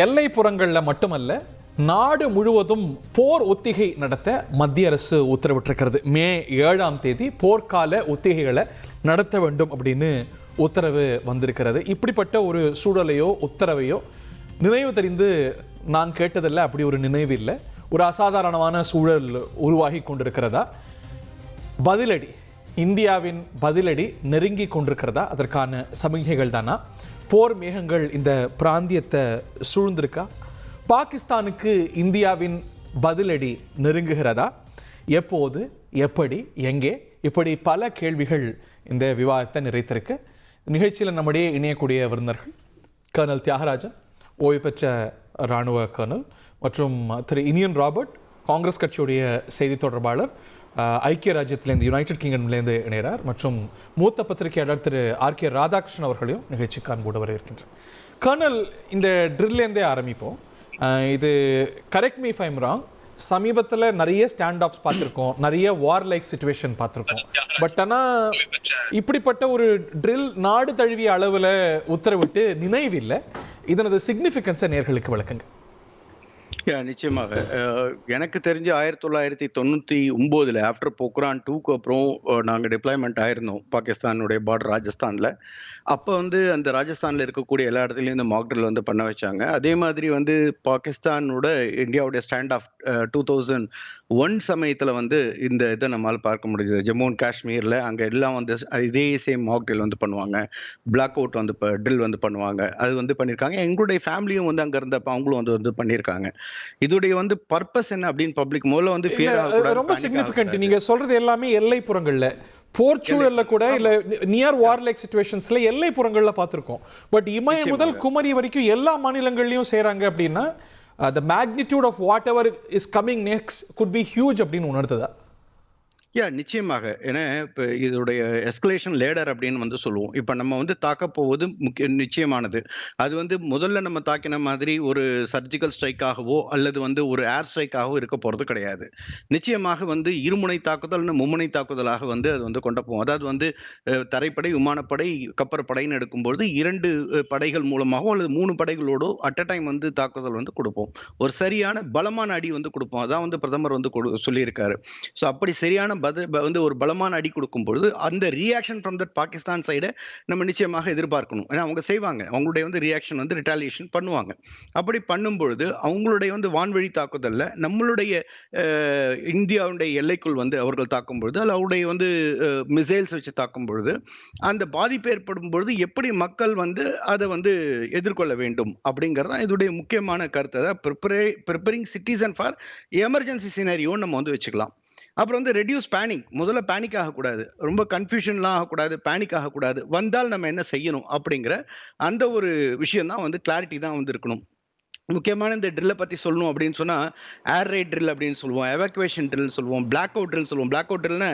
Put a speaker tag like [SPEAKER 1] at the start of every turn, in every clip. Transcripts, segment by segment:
[SPEAKER 1] எல்லைப்புறங்களில் மட்டுமல்ல, நாடு முழுவதும் போர் ஒத்திகை நடத்த மத்திய அரசு உத்தரவிட்டிருக்கிறது. மே 7ஆம் தேதி போர்க்கால ஒத்திகைகளை நடத்த வேண்டும் அப்படின்னு உத்தரவு வந்திருக்கிறது. இப்படிப்பட்ட ஒரு சூழலையோ உத்தரவையோ நினைவு தெரிந்து நான் கேட்டதில்லை. அப்படி ஒரு நினைவு இல்லை. ஒரு அசாதாரணமான சூழல் உருவாகி கொண்டிருக்கிறதா? பதிலடி, இந்தியாவின் பதிலடி நெருங்கி கொண்டிருக்கிறதா? அதற்கான சமிகைகள் தானா? போர் மேகங்கள் இந்த பிராந்தியத்தை சூழ்ந்திருக்கா? பாகிஸ்தானுக்கு இந்தியாவின் பதிலடி நெருங்குகிறதா? எப்போது, எப்படி, எங்கே? இப்படி பல கேள்விகள் இந்த விவாதத்தை நிறைத்திருக்கு. நிகழ்ச்சியில் நம்முடைய இணையக்கூடிய விருந்தினர்கள் கர்னல் தியாகராஜன், ஓய்வு பெற்ற இராணுவ கர்னல், மற்றும் திரு இனியன் ராபர்ட், காங்கிரஸ் கட்சியுடைய செய்தி தொடர்பாளர், ஐக்கிய ராஜ்யத்திலேருந்து யுனைடெட் கிங்டம்லேருந்து இணைகிறார், மற்றும் மூத்த பத்திரிகையாளர் திரு ஆர்.கே. ராதாகிருஷ்ணன் அவர்களையும் நிகழ்ச்சிக்கு அன்போடு வரவேற்கின்றனர். கர்னல், இந்த ட்ரில்லேருந்தே ஆரம்பிப்போம். இது correct me if I am wrong, சமீபத்தில் நிறைய ஸ்டாண்ட் ஆஃப்ஸ் பார்த்துருக்கோம், நிறைய வார் லைக் சிச்சுவேஷன் பார்த்துருக்கோம். பட் ஆனால் இப்படிப்பட்ட ஒரு ட்ரில் நாடு தழுவிய அளவில் உத்தரவிட்டு நினைவில்லை. இதனது சிக்னிஃபிகன்ஸை நேர்களுக்கு விளக்குங்க.
[SPEAKER 2] நிச்சயமாக. எனக்கு தெரிஞ்சு 1999 ஆஃப்டர் போக்ரான் 2க்கு அப்புறம் நாங்கள் டிப்ளாய்மெண்ட் ஆயிருந்தோம் பாகிஸ்தானுடைய பார்டர் ராஜஸ்தானில். அப்போ அந்த ராஜஸ்தானில் இருக்கக்கூடிய எல்லா இடத்துலையும் இந்த மாக் ட்ரில் பண்ண வச்சாங்க. அதே மாதிரி பாகிஸ்தானோட இந்தியாவுடைய ஸ்டாண்ட் ஆஃப் 2001 சமயத்தில் இந்த இதை நம்மளால் பார்க்க முடியுது. ஜம்மு அண்ட் காஷ்மீரில் அங்கே எல்லாம் இதே சேம் மாக் ட்ரில் பண்ணுவாங்க. பிளாக் அவுட் ட்ரில் பண்ணுவாங்க. அது பண்ணியிருக்காங்க. எங்களுடைய ஃபேமிலியும் அங்கே இருந்தப்போ அவங்களும் பண்ணியிருக்காங்க. இதுடைய பர்பஸ் என்ன அப்படின்னு பப்ளிக் முதல்ல ஃபியர் ஆகக்கூடாது.
[SPEAKER 1] ரொம்ப சிக்னிஃபிகன்ட். நீங்க சொல்றது எல்லாமே எல்லைப்புறங்கள்ல, போர்ச்சூழல்ல கூட இல்ல நியர் வார் லைக் சிச்சுவேஷன்ஸ்ல எல்லைப்புறங்கள்ல பார்த்திருக்கோம். பட் இமய முதல் குமரி வரைக்கும் எல்லா மாநிலங்கள்லயும் செய்றாங்க அப்படின்னா the magnitude of whatever is coming next could be huge அப்படின்னு உணர்த்ததா?
[SPEAKER 2] நிச்சயமாக. ஏன்னா இப்போ இதோடைய எஸ்கலேஷன் லேடர் அப்படின்னு சொல்லுவோம். இப்போ நம்ம தாக்க போவது நிச்சயமானது. அது முதல்ல நம்ம தாக்கின மாதிரி ஒரு சர்ஜிக்கல் ஸ்ட்ரைக்காகவோ அல்லது ஒரு ஏர் ஸ்ட்ரைக்காகவோ இருக்க போகிறது கிடையாது. நிச்சயமாக இருமுனை தாக்குதல் மும்முனை தாக்குதலாக அது கொண்டு போகும். அதாவது தரைப்படை, விமானப்படை, கப்பற்படைன்னு எடுக்கும்போது 2 படைகள் மூலமாகவோ அல்லது 3 படைகளோடோ அட் அ டைம் தாக்குதல் கொடுப்போம். ஒரு சரியான பலமான அடி கொடுப்போம். அதான் பிரதமர் சொல்லியிருக்காரு. ஸோ அப்படி சரியான ஒரு பலமான அடி கொடுக்கும் பொழுது அந்த ரியாக்ஷன் ஃப்ரம் தட் பாகிஸ்தான் சைடை நம்ம நிச்சயமாக எதிர்பார்க்கணும். ஏன்னா அவங்க செய்வாங்க, அவங்களுடைய ரியாக்ஷன் ரிட்டாலியேஷன் பண்ணுவாங்க. அப்படி பண்ணும் பொழுது அவங்களுடைய வான்வழி தாக்குதல்ல நம்மளுடைய இந்தியாவுடைய எல்லைக்குள் அவர்கள் தாக்கும் பொழுது அல்ல அவருடைய மிசைல்ஸ் வச்சு தாக்கும் பொழுது அந்த பாதிப்பு ஏற்படும் பொழுது எப்படி மக்கள் அதை எதிர்கொள்ள வேண்டும் அப்படிங்கிறதான் இதோடைய முக்கியமான கருத்து. Preparing citizen for emergency scenario நம்ம வச்சுக்கலாம். அப்புறம் ரெடியூஸ் பேனிக். முதல்ல பேனிக் ஆகக்கூடாது, ரொம்ப கன்ஃபியூஷன்லாம் ஆகக்கூடாது, பேனிக் ஆகக்கூடாது. வந்தால் நம்ம என்ன செய்யணும் அப்படிங்கிற அந்த ஒரு விஷயம் தான் கிளாரிட்டி தான் இருக்கணும். முக்கியமான இந்த ட்ரில்லை பற்றி சொல்லணும் அப்படின்னு சொன்னால் ஏர் ரைட் ட்ரில் அப்படின்னு சொல்லுவோம், எவாக்குவேஷன் ட்ரில் சொல்லுவோம், பிளாக் அவுட் ட்ரில் சொல்லுவோம். பிளாக் அவுட் ட்ரில்னா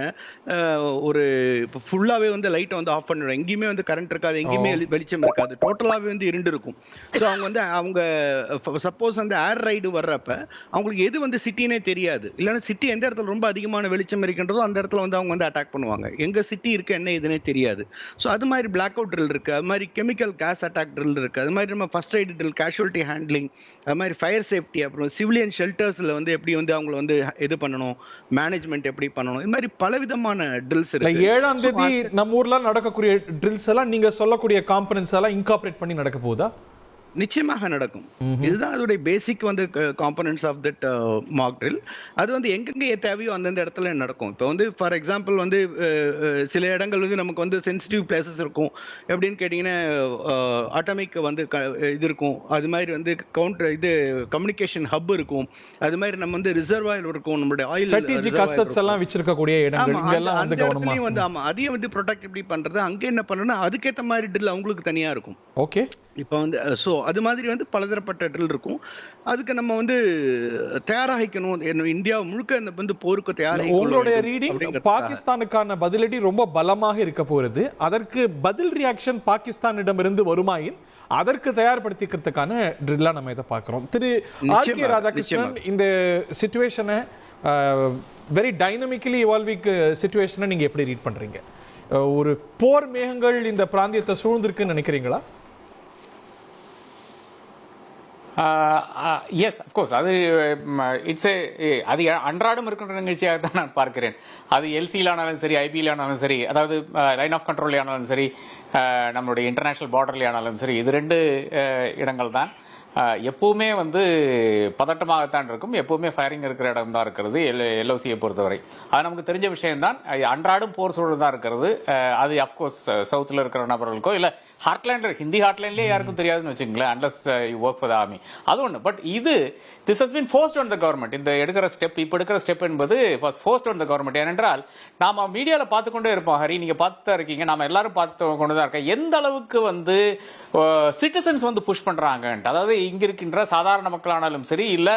[SPEAKER 2] ஒரு இப்போ ஃபுல்லாகவே லைட்டை ஆஃப் பண்ணிடுவோம். எங்கேயுமே கரண்ட் இருக்காது, எங்கேயுமே வெளிச்சம் இருக்காது, டோட்டலாகவே இருண்டு இருக்கும். ஸோ அவங்க சப்போஸ் ஏர் ரைடு வர்றப்ப அவங்களுக்கு எது சிட்டினே தெரியாது. இல்லைன்னா சிட்டி எந்த இடத்துல ரொம்ப அதிகமான வெளிச்சம் இருக்கின்றதோ அந்த இடத்துல அவங்க அட்டாக் பண்ணுவாங்க. எங்கள் சிட்டி இருக்க என்ன இதுனே தெரியாது. ஸோ அது மாதிரி பிளாக் அவுட் ட்ரில் இருக்குது. அது மாதிரி கெமிக்கல் கேஸ் அட்டாக் ட்ரில் இருக்குது. அது மாதிரி நம்ம ஃபர்ஸ்ட் எய்ட் ட்ரில், கேஷுவல்ட்டி ஹேண்ட்லிங், அது மாதிரி ஃபயர் சேஃப்டி, அப்புறம் சிவிலியன் ஷெல்டர்ஸ்ல எப்படி அவங்களை இது பண்ணணும், மேனேஜ்மெண்ட் எப்படி பண்ணணும், இது மாதிரி பலவிதமான ட்ரில்ஸ் இருக்கு.
[SPEAKER 1] 7ஆம் தேதி நம்ம ஊர்ல நடக்கக்கூடிய ட்ரில்ஸ் எல்லாம் நீங்க சொல்லக்கூடிய காம்பனன்ட்ஸ் எல்லாம் இன்கார்பரேட் பண்ணி நடக்க போகுதா?
[SPEAKER 2] நிச்சயமாக நடக்கும். இதுதான் அதோடைய basic components of that mock drill. அது எங்கெங்கே தேவையோ அந்தந்த இடத்துல நடக்கும். இப்போ ஃபார் எக்ஸாம்பிள் சில இடங்கள் நமக்கு சென்சிட்டிவ் பிளேசஸ் இருக்கும். எப்படின்னு கேட்டிங்கன்னா ஆட்டோமிக் இது இருக்கும். அது மாதிரி கம்யூனிகேஷன் ஹப் இருக்கும். அது மாதிரி நம்ம ரிசர்வாயர் இருக்கும். நம்மளுடைய ஆயில்
[SPEAKER 1] ஸ்ட்ராட்டஜிக் அசெட்ஸ் எல்லாம் வச்சிருக்கக்கூடிய இடங்கள் இங்கெல்லாம் கவனமா.
[SPEAKER 2] ஆமா, அதையும் ப்ரொடெக்ட் எப்படி பண்றது, அங்கே என்ன பண்ணணும்னா அதுக்கேற்ற மாதிரி ட்ரில் அவங்களுக்கு தனியா இருக்கும்.
[SPEAKER 1] ஓகே.
[SPEAKER 2] இப்போ ஸோ அது மாதிரி பலதரப்பட்ட ட்ரில் இருக்கும். அதுக்கு நம்ம தயாராகிக்கணும். இந்தியா முழுக்க போருக்கு தயாராகி.
[SPEAKER 1] உங்களுடைய ரீடிங் பாகிஸ்தானுக்கான பதிலடி ரொம்ப பலமாக இருக்க போகிறது. அதற்கு பதில் ரியாக்ஷன் பாகிஸ்தானிடமிருந்து வருமாயின் அதற்கு தயார்படுத்திக்கிறதுக்கான ட்ரில்லா நம்ம இதை பார்க்கிறோம். திரு ஆர்.கே. ராதாகிருஷ்ணன், இந்த சிச்சுவேஷனை வெரி டைனமிக்கலி இவால்விங் சிச்சுவேஷனை நீங்க எப்படி ரீட் பண்றீங்க? ஒரு போர் மேகங்கள் இந்த பிராந்தியத்தை சூழ்ந்திருக்குன்னு நினைக்கிறீங்களா?
[SPEAKER 3] எஸ் அஃப்கோர்ஸ் அது அது அன்றாடம் இருக்கின்ற நிகழ்ச்சியாக தான் நான் பார்க்கிறேன். அது எல்சியில் ஆனாலும் சரி, ஐபிஎல் ஆனாலும் சரி, அதாவது லைன் ஆஃப் கண்ட்ரோல் ஆனாலும் சரி, நம்மளுடைய இன்டர்நேஷனல் பார்டர்ல ஆனாலும் சரி, இது 2 இடங்கள் தான் எப்பவுமே பதட்டமாகத்தான் இருக்கும். எப்பவுமே ஃபயரிங் இருக்கிற இடம் தான் இருக்கிறது எல்ஓசியை பொறுத்தவரை. அது நமக்கு தெரிஞ்ச விஷயம் தான். அன்றாடம் போர் சூழல் தான் இருக்கிறது. அது அஃப்கோர்ஸ் சவுத்தில் இருக்கிற நபர்களுக்கோ இல்லை ஹார்ட்லேண்ட் ஹிந்தி ஹார்ட்லேண்ட்லேயே யாருக்கும் தெரியாதுன்னு வச்சுங்களேன், unless you work for the army. அது ஒன்று. But this has been forced on the government. இந்த எடுக்கிற ஸ்டெப், இப்போ எடுக்கிற ஸ்டெப் என்பது was forced on the government. ஏனென்றால் நாம மீடியாவில் பார்த்து கொண்டே இருப்போம். ஹரி, நீங்க பார்த்து தான் இருக்கீங்க, நாம எல்லாரும் பார்த்து கொண்டு தான் இருக்கோம். எந்த அளவுக்கு சிட்டிசன்ஸ் புஷ் பண்றாங்க. அதாவது இங்க இருக்கின்ற சாதாரண மக்களானாலும் சரி, இல்ல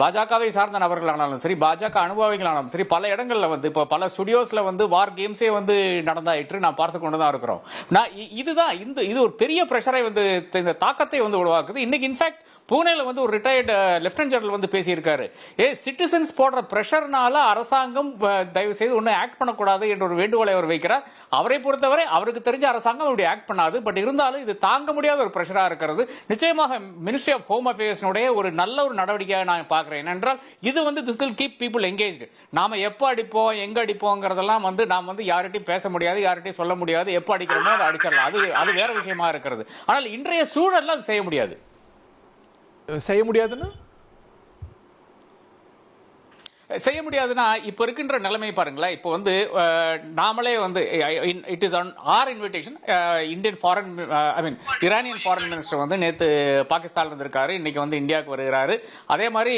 [SPEAKER 3] பாஜகவை சார்ந்த நபர்களானாலும் சரி, பாஜக அனுபவிகளானாலும் சரி, பல இடங்கள்ல இப்போ பல ஸ்டுடியோஸ்ல வார் கேம்ஸே நடந்தாயிற்று நான் பார்த்து கொண்டு தான் இருக்கிறோம். இதுதான் இது ஒரு பெரிய பிரஷரை இந்த தாக்கத்தை உருவாக்குது. இன்னைக்கு இன்ஃபேக்ட் பூனேல ஒரு ரிட்டையர்டு லெப்டினன்ட் ஜெனரல் பேசியிருக்காரு. சிட்டிசன்ஸ் போடுற பிரஷர்னால அரசாங்கம் தயவு செய்து ஒன்னும் ஆக்ட் பண்ணக்கூடாது என்ற ஒரு வேண்டுகோளை அவர் வைக்கிறார். அவரை பொறுத்தவரை அவருக்கு தெரிஞ்ச அரசாங்கம் அப்படி ஆக்ட் பண்ணாது. பட் இருந்தாலும் இது தாங்க முடியாத ஒரு பிரஷரா இருக்கிறது. நிச்சயமாக மினிஸ்ட்ரி ஆஃப் ஹோம் அஃபேர்ஸ்னுடைய ஒரு நல்ல ஒரு நடவடிக்கையாக நான் பார்க்கிறேன். ஏனென்றால் இது this will keep people engaged. நாம எப்போ அடிப்போம், எங்க அடிப்போங்கிறதெல்லாம் நாம் யார்கிட்டையும் பேச முடியாது, யார்கிட்டையும் சொல்ல முடியாது. எப்போ அடிக்கிறோமோ அதை அடிச்சிடலாம். அது வேற விஷயமா இருக்கிறது. ஆனால் இன்றைய சூழல்ல அது செய்ய முடியாது. செய்ய முடியாதுன்னா இப்போ இருக்கின்ற நிலைமை பாருங்களேன். இப்போ நாமளே it is on our invitation Indian foreign Iranian foreign minister நேற்று பாகிஸ்தான்ல இருந்திருக்காரு. இன்னைக்கு இந்தியாவுக்கு வருகிறாரு. அதே மாதிரி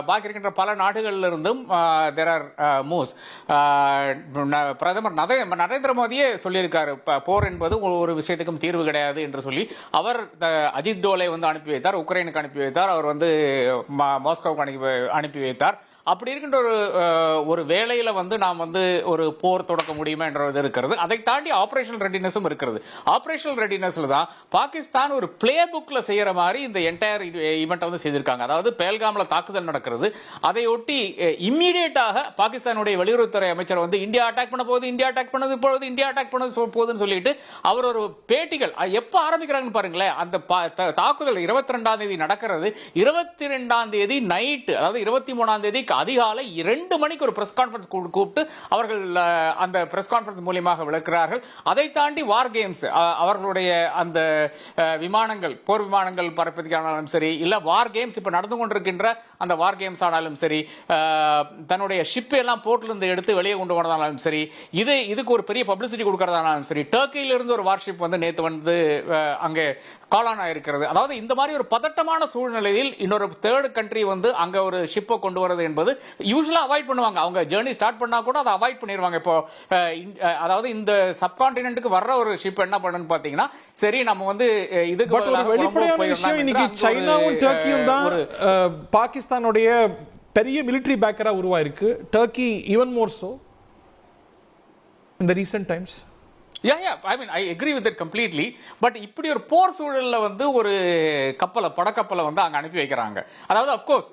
[SPEAKER 3] பாக்கி இருக்கின்ற பல நாடுகளில் இருந்தும் தேர் ஆர் மூவ்ஸ். பிரதமர் நரேந்திர மோடியே சொல்லியிருக்காரு, போர் என்பது ஒரு விஷயத்துக்கும் தீர்வு கிடையாது என்று சொல்லி. அவர் அஜித் டோலை அனுப்பி வைத்தார், உக்ரைனுக்கு அனுப்பி வைத்தார், அவர் மாஸ்கோவுக்கு அனுப்பி வைத்தார். அப்படி இருக்கின்ற ஒரு வேளையில நாம் ஒரு போர் தொடக்க முடியுமா என்றது இருக்கிறது. அதை தாண்டி ஆபரேஷனல் ரெடினஸும் இருக்கிறது. ஆபரேஷனல் ரெடினஸ்ல தான் பாகிஸ்தான் ஒரு பிளே புக்ல செய்யற மாதிரி இந்த என்டையர் ஈவெண்ட் செய்திருக்காங்க. அதாவது பேல்காம்ல தாக்குதல் நடக்கிறது. அதை ஒட்டி இம்மீடியட்டாக பாகிஸ்தானுடைய வெளியுறவுத்துறை அமைச்சர் இந்தியா அட்டாக் பண்ண போகுது, இந்தியா அட்டாக் பண்ணது போகுது, இந்தியா அட்டாக் பண்ணது போகுதுன்னு சொல்லிட்டு அவர் ஒரு பேட்டிகள் எப்ப ஆரம்பிக்கிறாங்கன்னு பாருங்களேன். அந்த தாக்குதல் 22ஆம் தேதி நடக்கிறது. 22ஆம் தேதி நைட், அதாவது 23ஆம் தேதி அதிகாலை 2 மணிக்கு ஒரு பிரஸ் கான்ஃபரன்ஸ் கூப்பிட்டு அவர்கள் அந்த பிரஸ் கான்ஃபரன்ஸ் மூலமாக விளக்குகிறார்கள். அதை தாண்டி வார் கேம்ஸ், அவர்களுடைய அந்த விமானங்கள், போர் விமானங்கள் பறப்பதற்கானாலும் சரி, இல்ல வார் கேம்ஸ் இப்ப நடந்து கொண்டிருக்கின்ற அந்த வார் கேம்ஸ் ஆனாலும் சரி, தன்னுடைய ஷிப் எல்லாம் போர்ட்ல இருந்து எடுத்து வெளியே கொண்டு வரதாலும் சரி, இதுக்கு ஒரு பெரிய பப்ளிசிட்டி கொடுக்கறதானாலும் சரி, டர்க்கியில இருந்து ஒரு வார்ஷிப் நேத்து அங்கே காலான் ஆயிருக்கிறது. அதாவது இந்த மாதிரி ஒரு பதட்டமான சூழ்நிலையில் இன்னொரு தேர்ட் கண்ட்ரி அங்க ஒரு ஷிப்பை கொண்டு வரது என்பது யூசுவலா அவாய்ட் பண்ணுவாங்க. அவங்க ஜர்னி ஸ்டார்ட் பண்ணா கூட அதை அவாய்ட் பண்ணிடுவாங்க. இப்போ அதாவது இந்த சப்கான்டினென்ட்க்கு வர்ற ஒரு ஷிப் என்ன பண்ணுன்னு பாத்தீங்கன்னா, சரி நம்ம இதுக்கு
[SPEAKER 1] வெளிப்படையான விஷயம், இன்னைக்கு சைனாவும் டர்க்கியும் தான் பாகிஸ்தானுடைய பெரிய மிலிட்டரி பேக்கரா உருவாயிருக்கு. Turkey even more so in the recent times.
[SPEAKER 3] I agree with that completely. But இப்படி ஒரு போர் சூழல்ல ஒரு படக்கப்பலை அங்க அனுப்பி வைக்கிறாங்க. அதாவது அப்கோர்ஸ்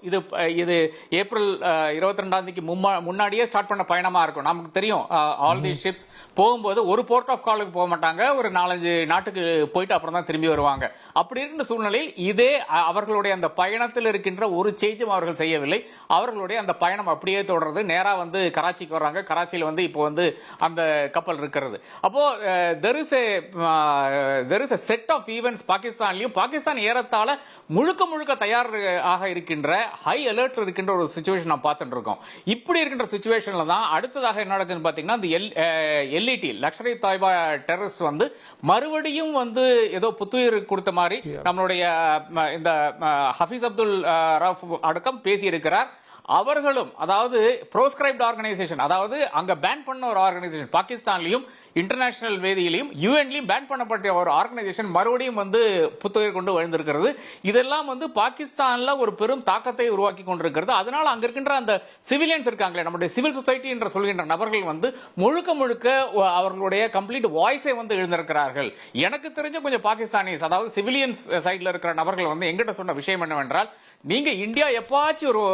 [SPEAKER 3] இது ஏப்ரல் 22ஆம் தேதிக்கு முன்னாடியே ஸ்டார்ட் பண்ண பயணமா இருக்கும். நமக்கு தெரியும் ஆல் தி ஷிப்ஸ் போகும்போது ஒரு போர்ட் ஆஃப் காலுக்கு போக மாட்டாங்க, ஒரு 4-5 நாட்டுக்கு போயிட்டு அப்புறம் தான் திரும்பி வருவாங்க. அப்படி இருக்கின்ற சூழ்நிலையில் இதே அவர்களுடைய அந்த பயணத்தில் இருக்கின்ற ஒரு சேஞ்சும் அவர்கள் செய்யவில்லை. அவர்களுடைய அந்த பயணம் அப்படியே தொடர்றது. நேரா கராச்சிக்கு வர்றாங்க. கராச்சியில் இப்போ அந்த கப்பல் இருக்கிறது. அப்போ there is a set of events பாகிஸ்தான்லயும். Pakistan ஏறத்தாழ முழுக்க தயாராக இருக்கின்ற, ஹை அலர்ட் இருக்கின்ற ஒரு சிச்சுவேஷன் நான் பார்த்துட்டு இருக்கோம். இப்படி இருக்கின்ற சிச்சுவேஷன்ல தான் அடுத்ததாக என்ன நடக்குதுன்னு பாத்தீங்கன்னா, இந்த எல்இடி லஷ்கர் இ தாய்பா டெரரிஸ்ட் மறுபடியும் ஏதோ புத்துயிர் கொடுத்த மாதிரி நம்மளுடைய இந்த ஹபீஸ் அப்துல் ரஃப் அடக்கம் பேசி இருக்கிறார். அவர்களும் அதாவது ப்ரோஸ்கிரைப்ட் ஆர்கனைசேஷன், அதாவது அங்க பேன் பண்ண ஒரு ஆர்கனைசேஷன், பாகிஸ்தான்லயும் இன்டர்நேஷனல் வேதியிலையும் யூஎன்லயும் பேன் பண்ணப்பட்ட ஒரு ஆர்கனைசேஷன் மறுபடியும் புத்துயிர் கொண்டு வாழ்ந்திருக்கிறது. இதெல்லாம் பாகிஸ்தான்ல ஒரு பெரும் தாக்கத்தை உருவாக்கி கொண்டிருக்கிறது. அதனால அங்க இருக்கின்ற அந்த சிவிலியன்ஸ் இருக்காங்களே, நம்முடைய சிவில் சொசைட்டி என்று சொல்கின்ற நபர்கள் முழுக்க அவர்களுடைய கம்ப்ளீட் வாய்ஸை எழுந்திருக்கிறார்கள். எனக்கு தெரிஞ்ச கொஞ்சம் பாகிஸ்தானிஸ், அதாவது சிவிலியன்ஸ் சைட்ல இருக்கிற நபர்கள் எங்கிட்ட சொன்ன விஷயம் என்னவென்றால், நீங்க இந்தியா எப்பாச்சும் ஒரு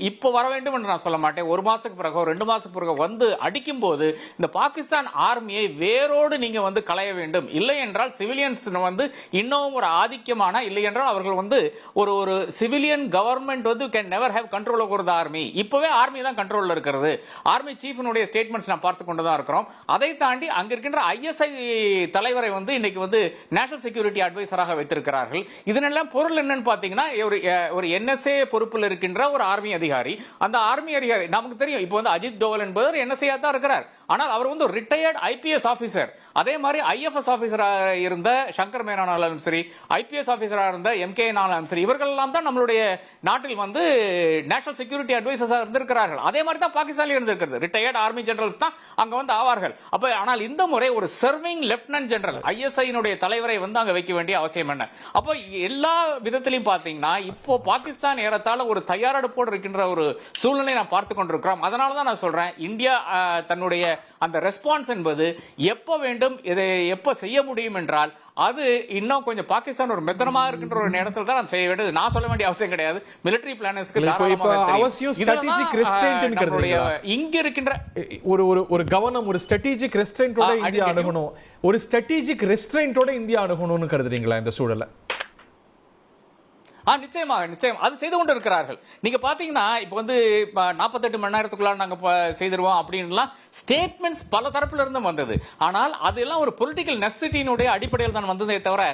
[SPEAKER 3] இப்ப வர வேண்டும் என்று நான் சொல்ல மாட்டேன், 1 மாசத்துக்கு பிறகு 2 மாசத்துக்கு பிறகு அடிக்கும் போது இந்த பாகிஸ்தான் ஆர்மியை வேரோடு நீங்க வந்து களைய வேண்டும். இல்லை என்றால் சிவிலியன்ஸ் வந்து இன்னும் ஒரு ஆதிக்கமான, இல்லை என்றால் அவர்கள் வந்து ஒரு சிவிலியன் கவர்மெண்ட் வந்து can never have control over the army. இப்பவே ஆர்மி தான் கண்ட்ரோல்ல இருக்கிறது. ஆர்மி சீஃபினுடைய ஸ்டேட்மெண்ட்ஸ் நான் பார்த்து கொண்டு தான் இருக்கிறோம். அதை தாண்டி அங்க இருக்கின்ற ஐஎஸ்ஐ தலைவரை வந்து இன்னைக்கு வந்து நேஷனல் செக்யூரிட்டி அட்வைசராக வைத்திருக்கிறார்கள். இதனெல்லாம் பொருள் என்னன்னு பாத்தீங்கன்னா, ஒரு என்எஸ்ஏ பொறுப்பில் இருக்கின்ற ஒரு ஆர்மி அதிகாரி, அந்த ஆர்மி அதிகாரி நமக்கு தெரியும் இப்போ வந்து அஜித் டோவல் என்பவர் என்எஸ்ஏ தான் இருக்கிறார். ஆனால் அவர் வந்து ரிட்டையர்ட் ஐபிஎஸ் ஆபீசர். அதே மாதிரி ஐஎஃப்எஸ் ஆபீசராக இருந்த சங்கர் மேனானாலும் சரி, ஐபிஎஸ் ஆபீசராக இருந்த எம்கே நானாலும் சரி, இவர்கள் எல்லாம் தான் நம்மளுடைய நாட்டில் வந்து நேஷனல் செக்யூரிட்டி அட்வைசர்ஸாக இருந்திருக்கிறார்கள். அதே மாதிரி தான் பாகிஸ்தானில் இருந்திருக்கிறது. ரிட்டையர்ட் ஆர்மி ஜெனரல்ஸ் தான் அங்க வந்து ஆவார்கள். அப்ப ஆனால் இந்த முறை ஒரு சர்விங் லெப்டினன்ட் ஜெனரல் ஐஎஸ்ஐனுடைய தலைவரை வந்து அங்க வைக்க வேண்டிய அவசியம் என்ன? அப்போ எல்லா விதத்திலையும் பாத்தீங்கன்னா இப்போ பாகிஸ்தான் ஏறத்தாழ ஒரு தயாரெடுப்போடு இருக்கின்ற ஒரு சூழ்நிலை நாம் பார்த்து கொண்டிருக்கிறோம். அதனால தான் நான் சொல்றேன், இந்தியா தன்னுடைய அந்த ரெஸ்பான்ஸ் என்பது எப்ப வேண்டும், இதை எப்ப செய்ய முடியும் என்றால் அது இன்னும் கொஞ்சம் பாகிஸ்தான் ஒரு மெத்தனமா இருக்கின்ற ஒரு நேரத்தில் தான் நாம் செய்ய வேண்டியது. நான் சொல்ல வேண்டிய அவசியம் கிடையாது. மிலிட்டரி பிளானர்ஸ்க்கு
[SPEAKER 1] அவசியம் ஸ்ட்ராட்டஜிக் ரெஸ்ட்ரெயின்ட்ங்கறதுங்களா? இங்க
[SPEAKER 3] இருக்கின்ற
[SPEAKER 1] ஒரு கவனம், ஒரு ஸ்ட்ராட்டஜிக் ரெஸ்ட்ரெயின்ட்டோட இந்தியா அணுகணும், ஒரு ஸ்ட்ராட்டஜிக் ரெஸ்ட்ரெயின்ட்டோட இந்தியா அணுகணும்னு கருதுறீங்களா இந்த சூழல்ல?
[SPEAKER 3] நிச்சயம் அது செய்து கொண்டு இருக்கிறார்கள். நீங்க பாத்தீங்கன்னா இப்ப வந்து 48 மணி நேரத்துக்குள்ள நாங்க செய்திருவோம் அப்படின்லாம் ஸ்டேட்மெண்ட்ஸ் பல தரப்புல இருந்து வந்தது. ஆனால் அதெல்லாம் ஒரு பொலிட்டிக்கல் நெசசிட்டியினுடைய அடிப்படையில் தான் வந்ததே தவிர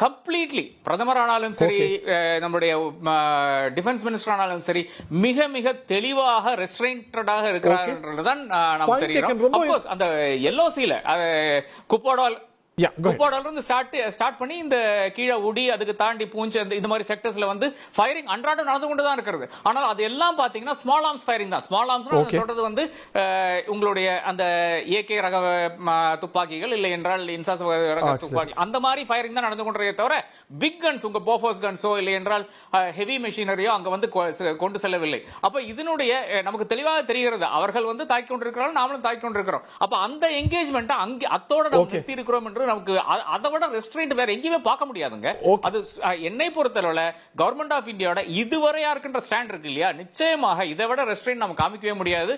[SPEAKER 3] கம்ப்ளீட்லி பிரதமர் ஆனாலும் சரி, நம்முடைய டிஃபென்ஸ் மினிஸ்டர் ஆனாலும் சரி, மிக மிக தெளிவாக ரெஸ்ட்ரெயின்டடாக இருக்கிறார்கள் நமக்கு தெரியும். அந்த எல்ஓசில குப்போடால் ஸ்டார்ட் பண்ணி இந்த கீழே உடி, அதுக்கு தாண்டி பூஞ்சி, இந்த மாதிரி செக்டர்ஸ்ல வந்து ஃபயரிங் அன்றாடம் நடந்து கொண்டு தான் இருக்கிறது. ஆனால் அது எல்லாம் பாத்தீங்கன்னா ஸ்மால் ஆர்ம்ஸ் ஃபயரிங் தான். ஸ்மால் ஆர்ம்ஸ் சொல்றது வந்து உங்களுடைய அந்த ஏகே ரக துப்பாக்கிகள், இல்லை என்றால் இன்சாஸ் ரக துப்பாக்கி, அந்த மாதிரி ஃபயரிங் தான் நடந்து கொண்டிருக்கே தவிர பிக் கன்ஸ், உங்க போஃபோர்ஸ் கன்ஸோ இல்லை என்றால் ஹெவி மெஷினரியோ அங்க வந்து கொண்டு செல்லவில்லை. அப்ப இதனுடைய நமக்கு தெளிவாக தெரிகிறது, அவர்கள் வந்து தாக்கி கொண்டிருக்கிறார்கள், நாமளும் தாக்கி கொண்டிருக்கிறோம். அப்ப அந்த என்கேஜ்மெண்ட் அங்கே அத்தோட நம்ம நிறுத்தி இருக்கிறோம் என்று நமக்கு அதை விட ரெஸ்ட்ரெயின்ட் வேற எங்கேயுமே பார்க்க முடியாதுங்க. அது என்னை பொறுத்தளவுல கவர்மெண்ட் ஆஃப் இந்தியாவோட இதுவரையா இருக்கின்ற ஸ்டாண்ட் இருக்கு இல்லையா, நிச்சயமாக இதை விட ரெஸ்ட்ரெயின்ட் நம்ம காமிக்கவே முடியாது.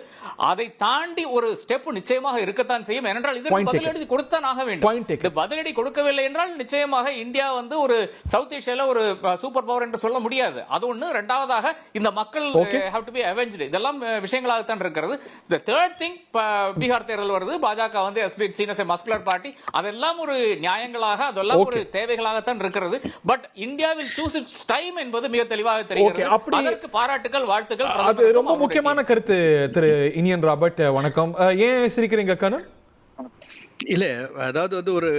[SPEAKER 3] அதை தாண்டி ஒரு ஸ்டெப் நிச்சயமாக இருக்கத்தான் செய்யும். ஏனென்றால் இது பதிலடி கொடுத்தான் ஆக வேண்டும். இந்த பதிலடி கொடுக்கவில்லை என்றால் நிச்சயமாக இந்தியா வந்து ஒரு சவுத் ஏசியால ஒரு சூப்பர் பவர் என்று சொல்ல முடியாது. அது ஒண்ணு. இரண்டாவதாக இந்த மக்கள் have to be avenged. இதெல்லாம் விஷயங்களாகத்தான் இருக்கிறது. The third thing, பீகார் தேர்தல் வருது, பாஜக வந்து has been seen as a muscular party. அதெல்லாம் ஒரு நியாயங்களாக, அதெல்லாம் ஒரு தேவைகளாகத்தான் இருக்கிறது. But India will choose its time என்பது மிக தெளிவாக தெரிகிறது. அதற்கு பாராட்டுகள், வாழ்த்துக்கள்.
[SPEAKER 1] அது ரொம்ப முக்கியமான கருத்து திரு இனியன் ராபர்ட். வணக்கம். ஏன் சிரிக்கிறீங்க கண்ணன்?
[SPEAKER 2] இல்ல, அதாவது வந்து ஒரு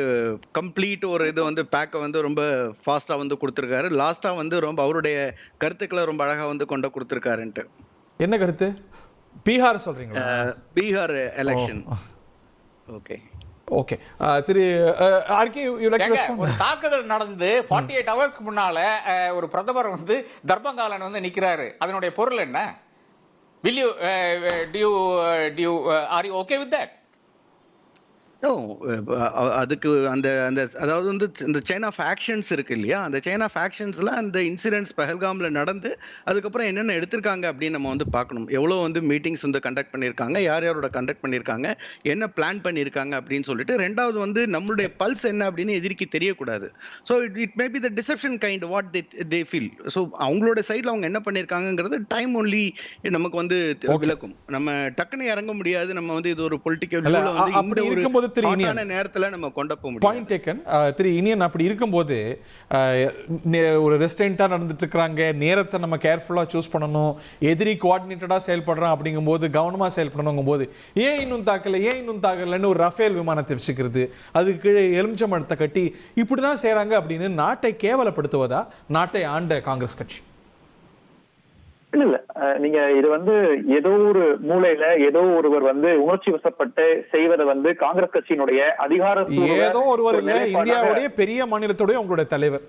[SPEAKER 2] கம்ப்ளீட் ஒரு இது வந்து பேக்க வந்து ரொம்ப ஃபாஸ்டா வந்து கொடுத்திருக்காரு. லாஸ்டா வந்து ரொம்ப அவருடைய கருத்துக்களை ரொம்ப அழகா வந்து கொண்டு கொடுத்திருக்காருன்ட்டு.
[SPEAKER 1] என்ன கருத்து? பீகார் சொல்றீங்களா?
[SPEAKER 2] பீகார் எலெக்ஷன்.
[SPEAKER 1] ஓகே திரு ஆர்கே,
[SPEAKER 3] ஒரு தாக்குதல் நடந்து 48 ஹவர்ஸ்க்கு முன்னால ஒரு பிரதமர் வந்து தர்பங்காலன் வந்து நிக்கிறாரு. அதனுடைய பொருள் என்ன? Will you are you okay with that?
[SPEAKER 2] அதுக்கு அந்த அந்த அதாவது வந்து இந்த செயின் ஆஃப் ஆக்ஷன்ஸ் இருக்கு இல்லையா, அந்த செயின் ஆஃப் ஆக்ஷன்ஸ்ல அந்த இன்சிடென்ட்ஸ் பஹல்காம்ல நடந்து அதுக்கப்புறம் என்னென்ன எடுத்திருக்காங்க அப்படின்னு நம்ம வந்து பார்க்கணும். எவ்வளோ வந்து மீட்டிங்ஸ் வந்து கண்டக்ட் பண்ணியிருக்காங்க, யார் யாரோட கண்டக்ட் பண்ணியிருக்காங்க, என்ன பிளான் பண்ணியிருக்காங்க அப்படின்னு சொல்லிட்டு. ரெண்டாவது வந்து நம்மளுடைய பல்ஸ் என்ன அப்படின்னு எதிரிக்கு தெரியக்கூடாது. So it may be the deception kind what they feel. So அவங்களோட சைடில் அவங்க என்ன பண்ணியிருக்காங்கிறது டைம் ஒன்லி நமக்கு வந்து விளக்கும். நம்ம டக்குன்னு இறங்க முடியாது. நம்ம வந்து இது ஒரு பொலிட்டிக்கல் வந்து நேரத்துல நம்ம கொண்டு போக முடியும்.
[SPEAKER 1] Point taken. திரு இனியன், அப்படி இருக்கும்போது ஒரு ரெஸ்ட்ரெயின்ட்டா நடந்துட்டு இருக்காங்க, நேரத்தை நம்ம கேர்ஃபுல்லா சூஸ் பண்ணணும், எதிரி கோஆர்டினேட்டடா செயல்படுறான் அப்படிங்கும்போது கவனமா செயல்படணுங்கும் போது ஏன் இன்னும் தாக்கலன்னு ஒரு ரஃபேல் விமானத்தை வச்சுக்கிறது, அதுக்கு கீழே எலுமிச்சம்பழத்தை கட்டி இப்படிதான் செய்யறாங்க அப்படின்னு நாட்டை கேவலப்படுத்துவதா நாட்டை ஆண்ட காங்கிரஸ் கட்சி?
[SPEAKER 4] இல்ல நீங்க இது வந்து ஏதோ ஒரு மூலையில ஏதோ ஒருவர் வந்து உணர்ச்சி வசப்பட்டு செய்வதை வந்து காங்கிரஸ் கட்சியினுடைய அதிகார
[SPEAKER 1] ஏதோ ஒருவர் இல்ல, இந்தியாவுடைய பெரிய மாநிலத்துடைய உங்களுடைய தலைவர்.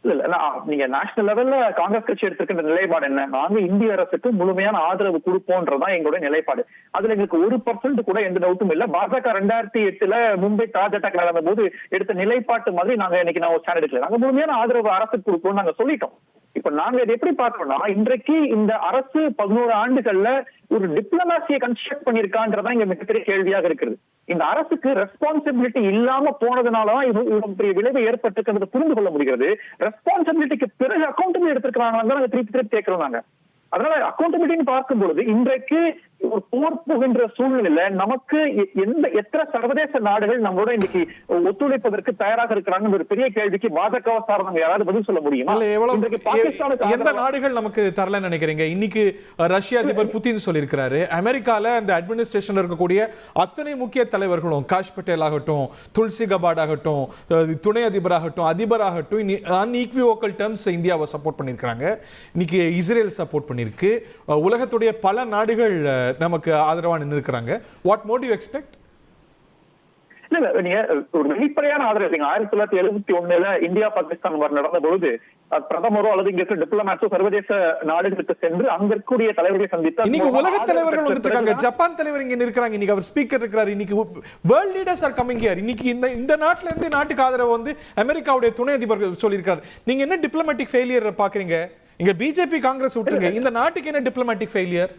[SPEAKER 4] இல்ல நீங்க நேஷனல் லெவல்ல காங்கிரஸ் கட்சி எடுத்திருக்கின்ற நிலைப்பாடு என்ன? நாங்க இந்திய அரசுக்கு முழுமையான ஆதரவு கொடுப்போம்ன்றதான் எங்களுடைய நிலைப்பாடு. அதுல எங்களுக்கு 1% கூட எந்த டவுட்டும் இல்ல. பாஜக 2008 மும்பை தாஜ் அட்டாக் நடந்த போது எடுத்த நிலைப்பாட்டு மாதிரி நாங்க இன்னைக்கு நான் ஸ்டாண்ட் எடுக்கல. நாங்க முழுமையான ஆதரவு அரசுக்கு கொடுப்போம் நாங்க சொல்லிட்டோம். இப்ப நாங்க இதை எப்படி பார்க்கணும்னா, இன்றைக்கு இந்த அரசு 11 ஆண்டுகள்ல ஒரு டிப்ளமாசியை கன்ஸ்ட்ரக்ட் பண்ணிருக்கான்றதான் இங்க மிகப்பெரிய கேள்வியாக இருக்கிறது. இந்த அரசுக்கு ரெஸ்பான்சிபிலிட்டி இல்லாம போனதுனாலதான் இவ்வளவு பெரிய விளைவு ஏற்பட்டிருக்கிறது புரிந்து கொள்ள முடிகிறது. ரெஸ்பான்சிபிலிட்டிக்கு பிறகு அக்கௌண்டபிலிட்டி எடுத்திருக்கிறாங்க நாங்க திருப்பி கேட்கிறோம் நாங்க. அதனால அக்கௌண்டபிலிட்டின்னு பார்க்கும் பொழுது இன்றைக்கு ஒரு போர் போகின்ற சூழ்நிலையில நமக்கு எத்தனை சர்வதேச நாடுகள் நம்மளோட இன்னைக்கு ஒத்துழைப்பதற்கு தயாராக இருக்கிறாங்க ஒரு பெரிய கேள்விக்கு பாஜக சார்ந்தவங்க யாராவது பதில் சொல்ல முடியுமா?
[SPEAKER 1] எந்த நாடுகள் நமக்கு தரலன்னு நினைக்கிறீங்க? இன்னைக்கு ரஷ்ய அதிபர் புதின் சொல்லியிருக்கிறாரு, அமெரிக்கால அந்த அட்மினிஸ்ட்ரேஷன்ல இருக்கக்கூடிய அத்தனை முக்கிய தலைவர்களும், காஷ் பட்டேல் ஆகட்டும், துல்சி கபாட் ஆகட்டும், துணை அதிபராகட்டும், அதிபராகட்டும், அன்ஈக்விவோக்கல் டர்ம்ஸ் இந்தியாவை சப்போர்ட் பண்ணியிருக்கிறாங்க. இன்னைக்கு இஸ்ரேல் சப்போர்ட் பண்ணியிருக்கு. உலகத்துடைய பல நாடுகள் நமக்கு ஆதரவா நின்று இருக்கிறாங்க. What more to you expect?
[SPEAKER 4] இல்ல, நீங்க ஒரு வெளிப்படையான ஆதரவு 1971 இந்தியா பாகிஸ்தான் வார் நடந்த பொழுது பிரதமரோ அல்லது இங்க இருக்க டிப்ளமேட்ஸோ சர்வதேச நாடுகளுக்கு சென்று அங்க இருக்கக்கூடிய தலைவர்களை சந்தித்தார்.
[SPEAKER 1] இன்னைக்கு உலக தலைவர்கள் வந்துட்டு இருக்காங்க. ஜப்பான் தலைவர் இங்க இருக்கிறாங்க. இன்னைக்கு அவர் ஸ்பீக்கர் இருக்கிறார். இன்னைக்கு world leaders are coming here. இன்னைக்கு இந்த நாட்டுல இருந்து நாட்டுக்கு ஆதரவு வந்து அமெரிக்காவுடைய துணை அதிபர் சொல்லியிருக்காரு. நீங்க என்ன டிப்ளமேட்டிக் ஃபெயிலியர் பாக்குறீங்க? இங்க பிஜேபி காங்கிரஸ் விட்டுருங்க, இந்த நாட்டுக்கு என்ன டிப்ளமேட்டிக் ஃபெயிலியர்?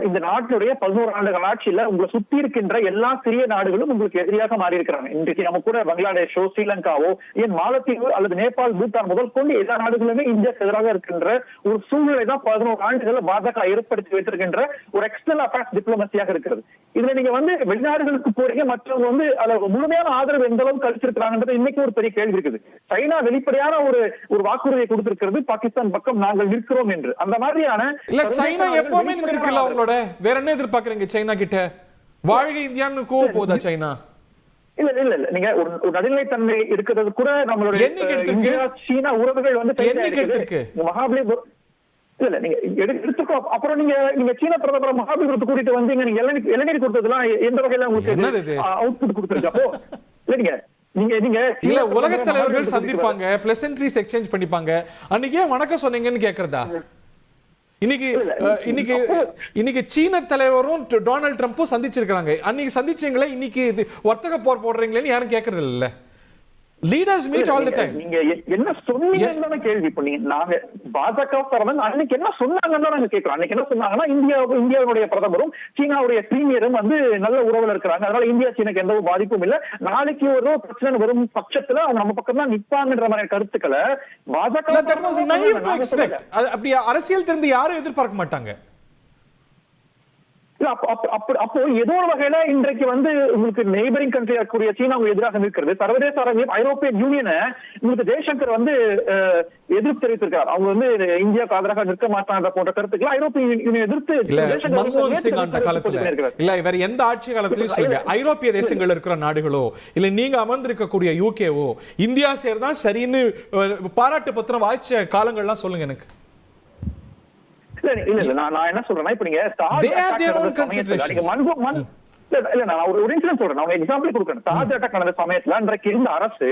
[SPEAKER 4] இந்த நாட்டுடைய 11 ஆண்டுகள் ஆட்சியில உங்களை சுத்தி இருக்கின்ற எல்லா சிறிய நாடுகளும் உங்களுக்கு எதிரியாக மாறி இருக்கிறாங்க. இன்றைக்கு நம்ம கூட பங்களாதேஷோ, ஸ்ரீலங்காவோ, ஏன் மாலத்தீவு அல்லது நேபாள், பூட்டான் முதல் கொண்டு எல்லா நாடுகளுமே இந்தியாவுக்கு எதிராக இருக்கின்ற ஒரு சூழ்நிலை தான் 11 ஆண்டுகள் பாஜக ஏற்படுத்தி வைத்திருக்கின்ற ஒரு எக்ஸ்டர்னல் அஃபேர்ஸ் டிப்ளமசியாக இருக்கிறது. இதுல நீங்க வெளிநாடுகளுக்கு போறீங்க, மற்றவங்க அதுல முழுமையான ஆதரவு எந்த அளவுக்கு அளிச்சிருக்கிறாங்கன்றது இன்னைக்கு ஒரு பெரிய கேள்வி இருக்குது. சைனா வெளிப்படையான ஒரு வாக்குறுதியை கொடுத்திருக்கிறது, பாகிஸ்தான் பக்கம் நாங்கள் நிற்கிறோம் என்று. அந்த மாதிரியான
[SPEAKER 1] எப்பவுமே இருக்குல்ல அவங்களோட. வேற என்ன எதிர்பார்க்கறீங்க சைனா கிட்ட? வாழ்க இந்தியான்னு கோவம் போதா சைனா?
[SPEAKER 4] இல்ல இல்ல இல்ல, நீங்க ஒரு நடுநிலைத்தன்மை இருக்கிறது கூட நம்மளுடைய இந்தியா சீனா உறவுகள் மகாபலிபுரம் இல்ல நீங்க எடுத்துக்கோ. அப்புறம் நீங்க சீன பிரதமர் மகாபலிபுரத்தை கூட்டிட்டு வந்து நீங்க இளநீர் கொடுத்ததுலாம் எந்த வகையில உங்களுக்கு அவுட்புட் கொடுத்துருக்கு? அப்போ இல்ல நீங்க
[SPEAKER 1] இல்ல உலக தலைவர்கள் சந்திப்பாங்க, பிளசன்ட்ரீஸ் எக்ஸ்சேஞ்ச் பண்ணிப்பாங்க. அன்னைக்கே வணக்கம் சொன்னீங்கன்னு கேக்குறதா? இன்னைக்கு சீன தலைவரும் டொனால்ட் ட்ரம்பும் சந்திச்சிருக்காங்க. அன்னைக்கு சந்திச்சீங்களே, இன்னைக்கு வர்த்தக போர் போடுறீங்களேன்னு யாரும் கேக்குறது இல்ல. Leaders meet all the time.
[SPEAKER 4] நீங்க என்ன சொன்னீங்கன்னு கேள்வி பண்ணி நாங்க பாஜக தரவங்க அன்னைக்கு என்ன சொன்னாங்கன்னு நாங்க கேக்குறோம். அன்னைக்கு என்ன சொன்னாங்கன்னா இந்தியாவுடைய பிரதமரும் சீனாவுடைய பிரீமியரும் நல்ல உறவுல இருக்கிறாங்க, அதனால இந்தியா சீனாக்கு எந்த பாதிப்பும் இல்ல, நாளைக்கு ஒரு பிரச்சனை வரும் பட்சத்துல அவங்க நம்ம பக்கம் தான் நிப்பாங்கன்ற மாதிரி கருத்துக்களை பாஜக
[SPEAKER 1] அப்படி அரசியல் தெரிந்து யாரும் எதிர்பார்க்க மாட்டாங்க.
[SPEAKER 4] அப்போ ஏதோ ஒரு வகையில இன்றைக்கு உங்களுக்கு நெய்பரிங் கண்ட்ரி இருக்கக்கூடிய சீனா எதிராக நிற்கிறது. சர்வதேச அரங்கில் ஐரோப்பிய யூனியனை உங்களுக்கு ஜெய்சங்கர் எதிர்ப்பு தெரிவித்திருக்கார். அவங்க இந்தியாவுக்கு ஆதரவாக நிற்க மாட்டாங்க போன்ற கருத்துக்கள் ஐரோப்பிய யூனியன் எதிர்த்து
[SPEAKER 1] மன்மோகன் சிங் அந்த காலத்துல இல்ல வேற எந்த ஆட்சி காலத்திலயும் சொல்லுங்க, ஐரோப்பிய தேசங்கள் இருக்கிற நாடுகளோ இல்ல நீங்க அமர்ந்திருக்கக்கூடிய யூகேவோ இந்தியா சேர்தான் சரின்னு பாராட்டு பத்திரம் வாய்ச்ச காலங்கள்லாம் சொல்லுங்க எனக்கு.
[SPEAKER 4] இல்ல நான் என்ன சொல்றேன்னா, இப்ப நீங்க இல்ல நான் ஒரு இன்சிடென்ட் சொல்றேன், நான் எக்ஸாம்பிள் கொடுக்கறேன். தாஜ் அட்டாக் நடந்த சமயத்துல அன்றைக்கு இருந்த அரசு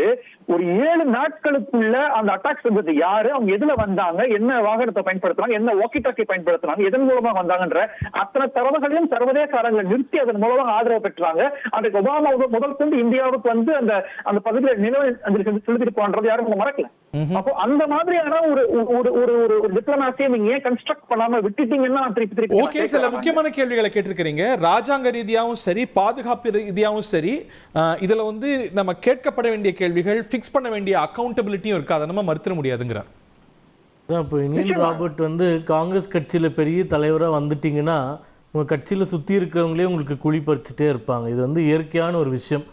[SPEAKER 4] ஒரு 7 நாட்களுக்குள்ள அந்த அட்டாக் செஞ்சது யாரு, அவங்க எதுல வந்தாங்க, என்ன வாகனத்தை பயன்படுத்துறாங்க, என்ன வாக்கி டாக்கி பயன்படுத்துறாங்க, எதன் மூலமா வந்தாங்கன்ற அத்தனை தரவுகளையும் சர்வதேச அரங்களை நிறுத்தி அதன் மூலமாக ஆதரவு பெற்றாங்க. அன்றைக்கு ஒபாமா முதல் கொண்டு இந்தியாவுக்கு அந்த பகுதியில நிலவு செலுத்திட்டு போன்றது யாரும் மறக்கல. அப்போ அந்த மாதிரியான ஒரு டிப்ளமாசியை நீங்க ஏன் கன்ஸ்ட்ரக்ட் பண்ணாம விட்டுட்டீங்கன்னா திருப்பி
[SPEAKER 1] ஓகே. சில முக்கியமான கேள்விகளை கேட்டிருக்கிறீங்க. ராஜாங்க ரீதியாகவும் சரி, பாதுகாப்பு ரீதியாகவும் சரி, இதுல நம்ம கேட்கப்பட வேண்டிய கேள்விகள், ஃபிக்ஸ் பண்ண வேண்டிய அக்கௌண்டபிலிட்டியும் இருக்கு. அதை நம்ம மறுத்திட முடியாதுங்கிறார்.
[SPEAKER 5] இப்போ இந்தியன் ராபர்ட் காங்கிரஸ் கட்சியில பெரிய தலைவராக வந்துட்டீங்கன்னா உங்க கட்சியில சுத்தி இருக்கிறவங்களே உங்களுக்கு குழி பறிச்சுட்டே இருப்பாங்க. இது இயற்கையான ஒரு விஷயம்.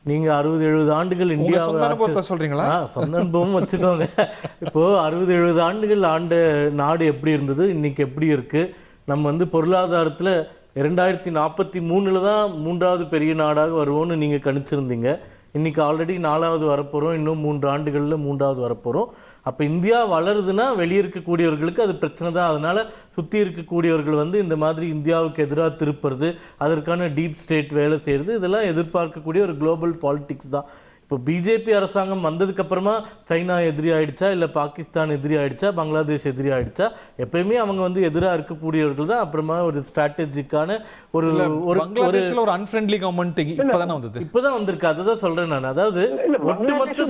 [SPEAKER 5] நீங்க 60-70 ஆண்டுகள் இந்தியாவை
[SPEAKER 1] சொல்றீங்களா?
[SPEAKER 5] சொந்த அனுபவம் வச்சுக்கோங்க. இப்போ 60-70 ஆண்டுகள் ஆண்ட நாடு எப்படி இருந்தது, இன்னைக்கு எப்படி இருக்கு? நம்ம பொருளாதாரத்துல 2043 தான் 3வது பெரிய நாடாக வருவோம்னு நீங்க கணிச்சிருந்தீங்க. இன்னைக்கு ஆல்ரெடி 4வது வரப்போறோம், இன்னும் 3 ஆண்டுகள்ல 3வது வரப்போறோம். அப்ப இந்தியா வளருதுன்னா வெளியே இருக்கக்கூடியவர்களுக்கு அது பிரச்சனை தான். அதனால சுத்தி இருக்கக்கூடியவர்கள் இந்த மாதிரி இந்தியாவுக்கு எதிராக திருப்புறது, அதற்கான டீப் ஸ்டேட் வேலை செய்யறது, இதெல்லாம் எதிர்பார்க்கக்கூடிய ஒரு குளோபல் பாலிடிக்ஸ் தான். இப்போ இப்போ பிஜேபி அரசாங்கம் வந்ததுக்கு அப்புறமா சைனா எதிரி ஆயிடுச்சா இல்லை பாகிஸ்தான் எதிரி ஆயிடுச்சா பங்களாதேஷ் எதிரி ஆயிடுச்சா? எப்பயுமே அவங்க வந்து எதிராக இருக்கக்கூடியவர்கள் தான். அப்புறமா ஒரு ஸ்ட்ராட்டஜிக்கான ஒரு
[SPEAKER 1] பங்களாதேஷ்ல ஒரு அன்ஃப்ரெண்ட்லி கவர்மெண்ட் இப்பதான் வந்தது,
[SPEAKER 5] இப்பதான் வந்திருக்கு. அதுதான் சொல்றேன் நான். அதாவது ஒட்டுமொத்த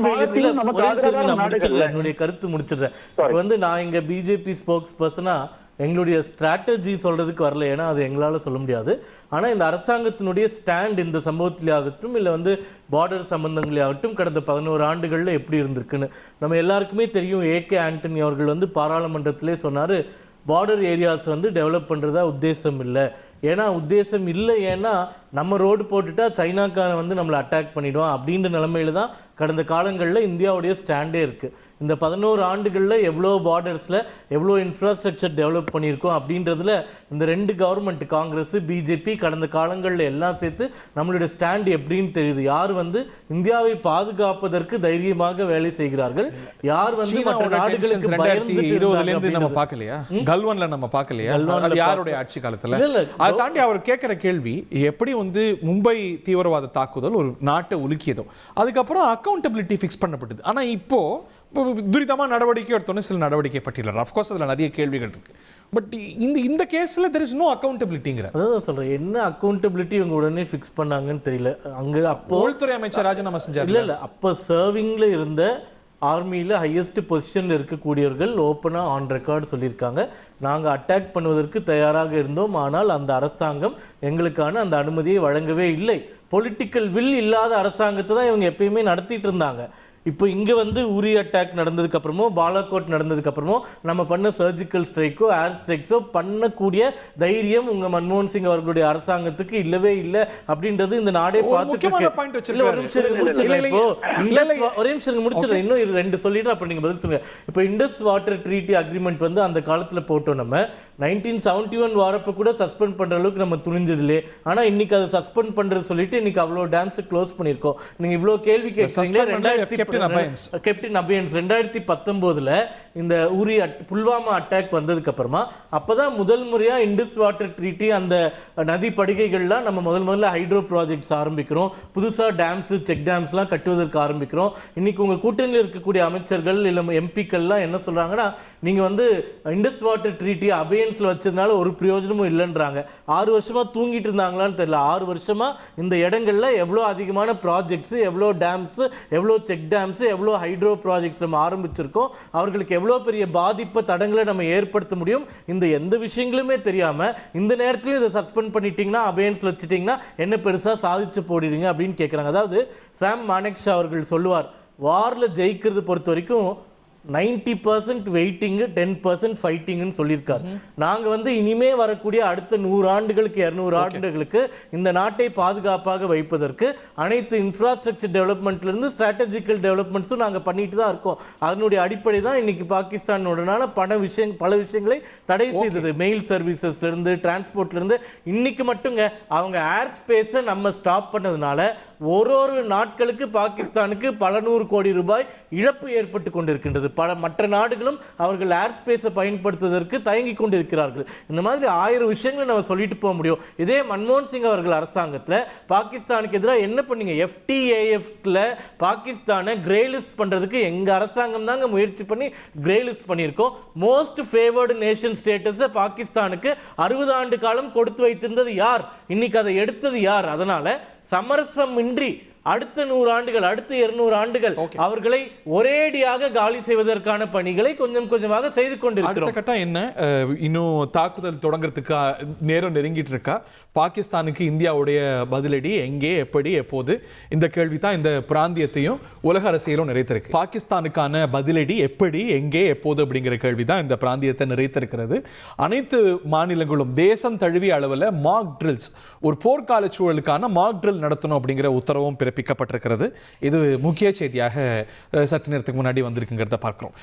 [SPEAKER 5] என்னுடைய கருத்து முடிச்சிடுறேன். இப்போ வந்து நான் இங்க பிஜேபி ஸ்போக்ஸ் பர்சனா எங்களுடைய ஸ்ட்ராட்டஜி சொல்றதுக்கு வரல, ஏன்னா அது எங்களால சொல்ல முடியாது. ஆனா இந்த அரசாங்கத்தினுடைய ஸ்டாண்ட் இந்த சம்பவத்திலே ஆகட்டும் இல்லை வந்து பார்டர் சம்பந்தங்களே ஆகட்டும் கடந்த 11 ஆண்டுகள்ல எப்படி இருந்திருக்குன்னு நம்ம எல்லாருக்குமே தெரியும். ஏகே ஆண்டனி அவர்கள் வந்து பாராளுமன்றத்திலே சொன்னாரு, பார்டர் ஏரியாஸ் வந்து டெவலப் பண்றதா உத்தேசம் இல்லை. ஏன்னா உத்தேசம் இல்லை, ஏன்னா நம்ம ரோடு போட்டுட்டா சைனாக்காரன் வந்து நம்மளை அட்டாக் பண்ணிடுவான் அப்படின்ற நிலைமையில தான் கடந்த காலங்களில் இந்தியாவுடைய ஸ்டாண்டே இருக்கு. இந்த 11 ஆண்டுகளில் எவ்வளோ பார்டர்ஸில் எவ்வளோ இன்ஃப்ராஸ்ட்ரக்சர் டெவலப் பண்ணியிருக்கோம் அப்படின்றதுல இந்த 2 கவர்மெண்ட் காங்கிரஸ் பிஜேபி கடந்த காலங்களில் எல்லாம் சேர்த்து நம்மளுடைய ஸ்டாண்ட் எப்படின்னு தெரியுது. யார் வந்து இந்தியாவை பாதுகாப்பதற்கு தைரியமாக வேலை செய்கிறார்கள், யார் வந்து மற்ற நாடுகளுக்கு
[SPEAKER 1] 2020 நம்ம பார்க்கலையா, கல்வான்ல நம்ம பார்க்கலையா, அது யாருடைய ஆட்சி காலத்துல? அதை தாண்டி அவர் கேட்கிற கேள்வி, எப்படி வந்து மும்பை தீவிரவாத தாக்குதல் ஒரு நாட்டை உலுக்கியதோ அதுக்கப்புறம் அக்கௌண்டபிலிட்டி ஃபிக்ஸ் பண்ணப்பட்டது. ஆனா இப்போ துரிதமா நடவடிக்கை எடுத்தோன்னே சில நடவடிக்கை பட்டியல், அஃப்கோர்ஸ் அதில் நிறைய கேள்விகள் இருக்கு. பட் இந்த கேஸ்ல தெர் இஸ் நோ அக்கௌண்டபிலிட்டிங்கிற.
[SPEAKER 5] அதான் சொல்றேன், என்ன அக்கௌண்டபிலிட்டி இவங்க உடனே ஃபிக்ஸ் பண்ணாங்கன்னு தெரியல. அங்க அப்போ
[SPEAKER 1] உள்துறை அமைச்சர் ராஜினாமா செஞ்சார்.
[SPEAKER 5] இல்ல அப்போ சர்விங்ல இருந்த ஆர்மியில் ஹையஸ்ட் பொசிஷனில் இருக்கக்கூடியவர்கள் ஓப்பனாக ஆன் ரெக்கார்டு சொல்லியிருக்காங்க, நாங்கள் அட்டாக் பண்ணுவதற்கு தயாராக இருந்தோம், ஆனால் அந்த அரசாங்கம் எங்களுக்கான அந்த அனுமதியை வழங்கவே இல்லை. பொலிட்டிக்கல் வில் இல்லாத அரசாங்கத்தை தான் இவங்க எப்பயுமே நடத்திட்டு இருந்தாங்க. இப்போ இங்கே வந்து உரி அட்டாக் நடந்ததுக்கு அப்புறமோ பாலாகோட் நடந்ததுக்கு அப்புறமோ நம்ம பண்ண சர்ஜிக்கல் ஸ்ட்ரைக்கோ ஏர் ஸ்ட்ரைக்ஸோ பண்ணக்கூடிய தைரியம் உங்க மன்மோகன் சிங் அவர்களுடைய அரசாங்கத்துக்கு இல்லவே இல்லை அப்படின்றது இந்த நாடே பார்த்து. ஒரே நிமிஷம் முடிச்சிடறேன், இன்னும் 2 சொல்லிட்டு அப்புறம் நீங்க பதில் சொல்லுங்க. இப்போ இண்டஸ் வாட்டர் ட்ரீட்டி அக்ரிமெண்ட் வந்து அந்த காலத்துல போட்டோம். நம்ம 1971 வாரப்ப கூட சஸ்பெண்ட் பண்ற அளவுக்கு நம்ம துணிஞ்சது இல்லையே. ஆனா இன்னைக்கு அதை சஸ்பெண்ட் பண்றது சொல்லிட்டு இன்னைக்கு அவ்வளோ டேம்ஸ் க்ளோஸ் பண்ணியிருக்கோம். நீங்க இவ்வளோ கேள்வி கேட்குறீங்க. கேப்டன் அபயன்ஸ் 2019 இந்த உரி புல்வாமா அட்டாக் வந்ததுக்கு அப்புறமா அப்பதான் முதல் முறையா இண்டஸ் வாட்டர் ட்ரீட்டி அந்த நதி படுகைகள்லாம் நம்ம முதல்ல ஹைட்ரோ ப்ராஜெக்ட்ஸ் ஆரம்பிக்கிறோம், புதுசா டேம்ஸ் செக் டேம்ஸ்லாம் கட்டுவதற்கு ஆரம்பிக்கிறோம். இன்னைக்கு உங்க கூட்டணியில் இருக்கக்கூடிய அமைச்சர்கள் இல்ல எம்பிக்கள்லாம் என்ன சொல்றாங்கன்னா, நீங்க வந்து இண்டஸ் வாட்டர் ட்ரீட்டி அபயன்ஸ்ல வச்சதுனால ஒரு பிரயோஜனமும் இல்லைன்றாங்க. 6 வருஷமா தூங்கிட்டு இருந்தாங்களான்னு தெரியல. 6 வருஷமா இந்த இடங்கள்ல எவ்வளவு அதிகமான ப்ராஜெக்ட்ஸ், எவ்வளவு டேம்ஸ், எவ்வளவு செக் டேம்ஸ், எவ்வளவு ஹைட்ரோ ப்ராஜெக்ட்ஸ் நம்ம ஆரம்பிச்சிருக்கோம், அவர்களுக்கு எவ்வளவு பெரிய பாதிப்பு தடங்களை நம்ம ஏற்படுத்த முடியும், இந்த எந்த விஷயங்களுமே தெரியாம இந்த நேரத்திலும் இதை சஸ்பெண்ட் பண்ணிட்டீங்கன்னா அபயன்ஸ்ல வச்சுட்டீங்கன்னா என்ன பெருசா சாதிச்சு போடுறீங்க அப்படின்னு கேட்குறாங்க. அதாவது சாம் மானெக்ஷா அவர்கள் சொல்லுவார், வார்ல ஜெயிக்கிறது பொறுத்த வரைக்கும் 90% வெயிட்டிங் 10% ஃபைட்டிங்னு சொல்லியிருக்காரு. நாங்க வந்து இனிமே வரக்கூடிய அடுத்த 100 ஆண்டுகளுக்கு 200 ஆண்டுகளுக்கு இந்த நாட்டை பாதுகாப்பாக வைப்பதற்கு அனைத்து இன்ஃப்ராஸ்ட்ரக்சர் டெவலப்மெண்ட்ல இருந்து ஸ்ட்ராட்டஜிக்கல் டெவலப்மெண்ட்ஸும் நாங்க பண்ணிட்டு தான் இருக்கோம். அதனுடைய அடிப்படை தான் இன்னைக்கு பாகிஸ்தானுடனான பல விஷயங்களை தடை செய்தது. மெயில் சர்வீசஸ்ல இருந்து டிரான்ஸ்போர்ட்ல இருந்து இன்னைக்கு மட்டுங்க அவங்க ஏர் ஸ்பேஸை நம்ம ஸ்டாப் பண்ணதுனால ஒரு நாட்களுக்கு பாகிஸ்தானுக்கு பல 100 கோடி ரூபாய் இழப்பு ஏற்பட்டு கொண்டிருக்கின்றது. பல மற்ற நாடுகளும் அவர்கள் ஏர் ஸ்பேஸை பயன்படுத்துவதற்கு தயங்கி கொண்டிருக்கிறார்கள். இந்த மாதிரி 1000 விஷயங்களை நம்ம சொல்லிட்டு போக முடியும். இதே மன்மோகன் சிங் அவர்கள் அரசாங்கத்தில் பாகிஸ்தானுக்கு எதிராக என்ன பண்ணீங்க, FTAFல பாகிஸ்தானை கிரே லிஸ்ட் பண்றதுக்கு எங்க அரசாங்கம் தாங்க முயற்சி பண்ணி கிரே லிஸ்ட் பண்ணியிருக்கோம். மோஸ்ட் ஃபேவர்டு நேஷன் ஸ்டேட்டஸை பாகிஸ்தானுக்கு 60 ஆண்டு காலம் கொடுத்து வைத்திருந்தது யார், இன்னைக்கு அதை எடுத்தது யார்? அதனால சமரசம் இன்றி அடுத்த 100 ஆண்டுகள் அடுத்த 200 ஆண்டுகள் அவர்களை ஒரேடியாக காலி செய்வதற்கான பணிகளை கொஞ்சம் கொஞ்சமாக செய்து கொண்டிருக்கிறோம்.
[SPEAKER 1] அடுத்த கட்டம் என்ன, இன்னும் தாக்குதல் தொடங்குறதுக்கு நேரம் நெருங்கிட்டு இருக்கா, பாகிஸ்தானுக்கு இந்தியாவுடைய பதிலடி எங்கே, எப்படி, எப்போது? இந்த கேள்வி தான் இந்த பிராந்தியத்தையும் உலக அரசியலும் நிறைத்திருக்கு. பாகிஸ்தானுக்கான பதிலடி எப்படி, எங்கே, எப்போது அப்படிங்கிற கேள்வி தான் இந்த பிராந்தியத்தை நிறைத்திருக்கிறது. அனைத்து மாநிலங்களும் தேசம் தழுவிய அளவில் மாக் ட்ரில்ஸ், ஒரு போர்க்கால சூழலுக்கான மாக் ட்ரில் நடத்தணும் அப்படிங்கிற உத்தரவும் பிறப்பிக்கப்பட்டிருக்கிறது. இது முக்கிய செய்தியாக சற்று நேரத்துக்கு முன்னாடி வந்திருக்குங்கிறத பார்க்கிறோம்.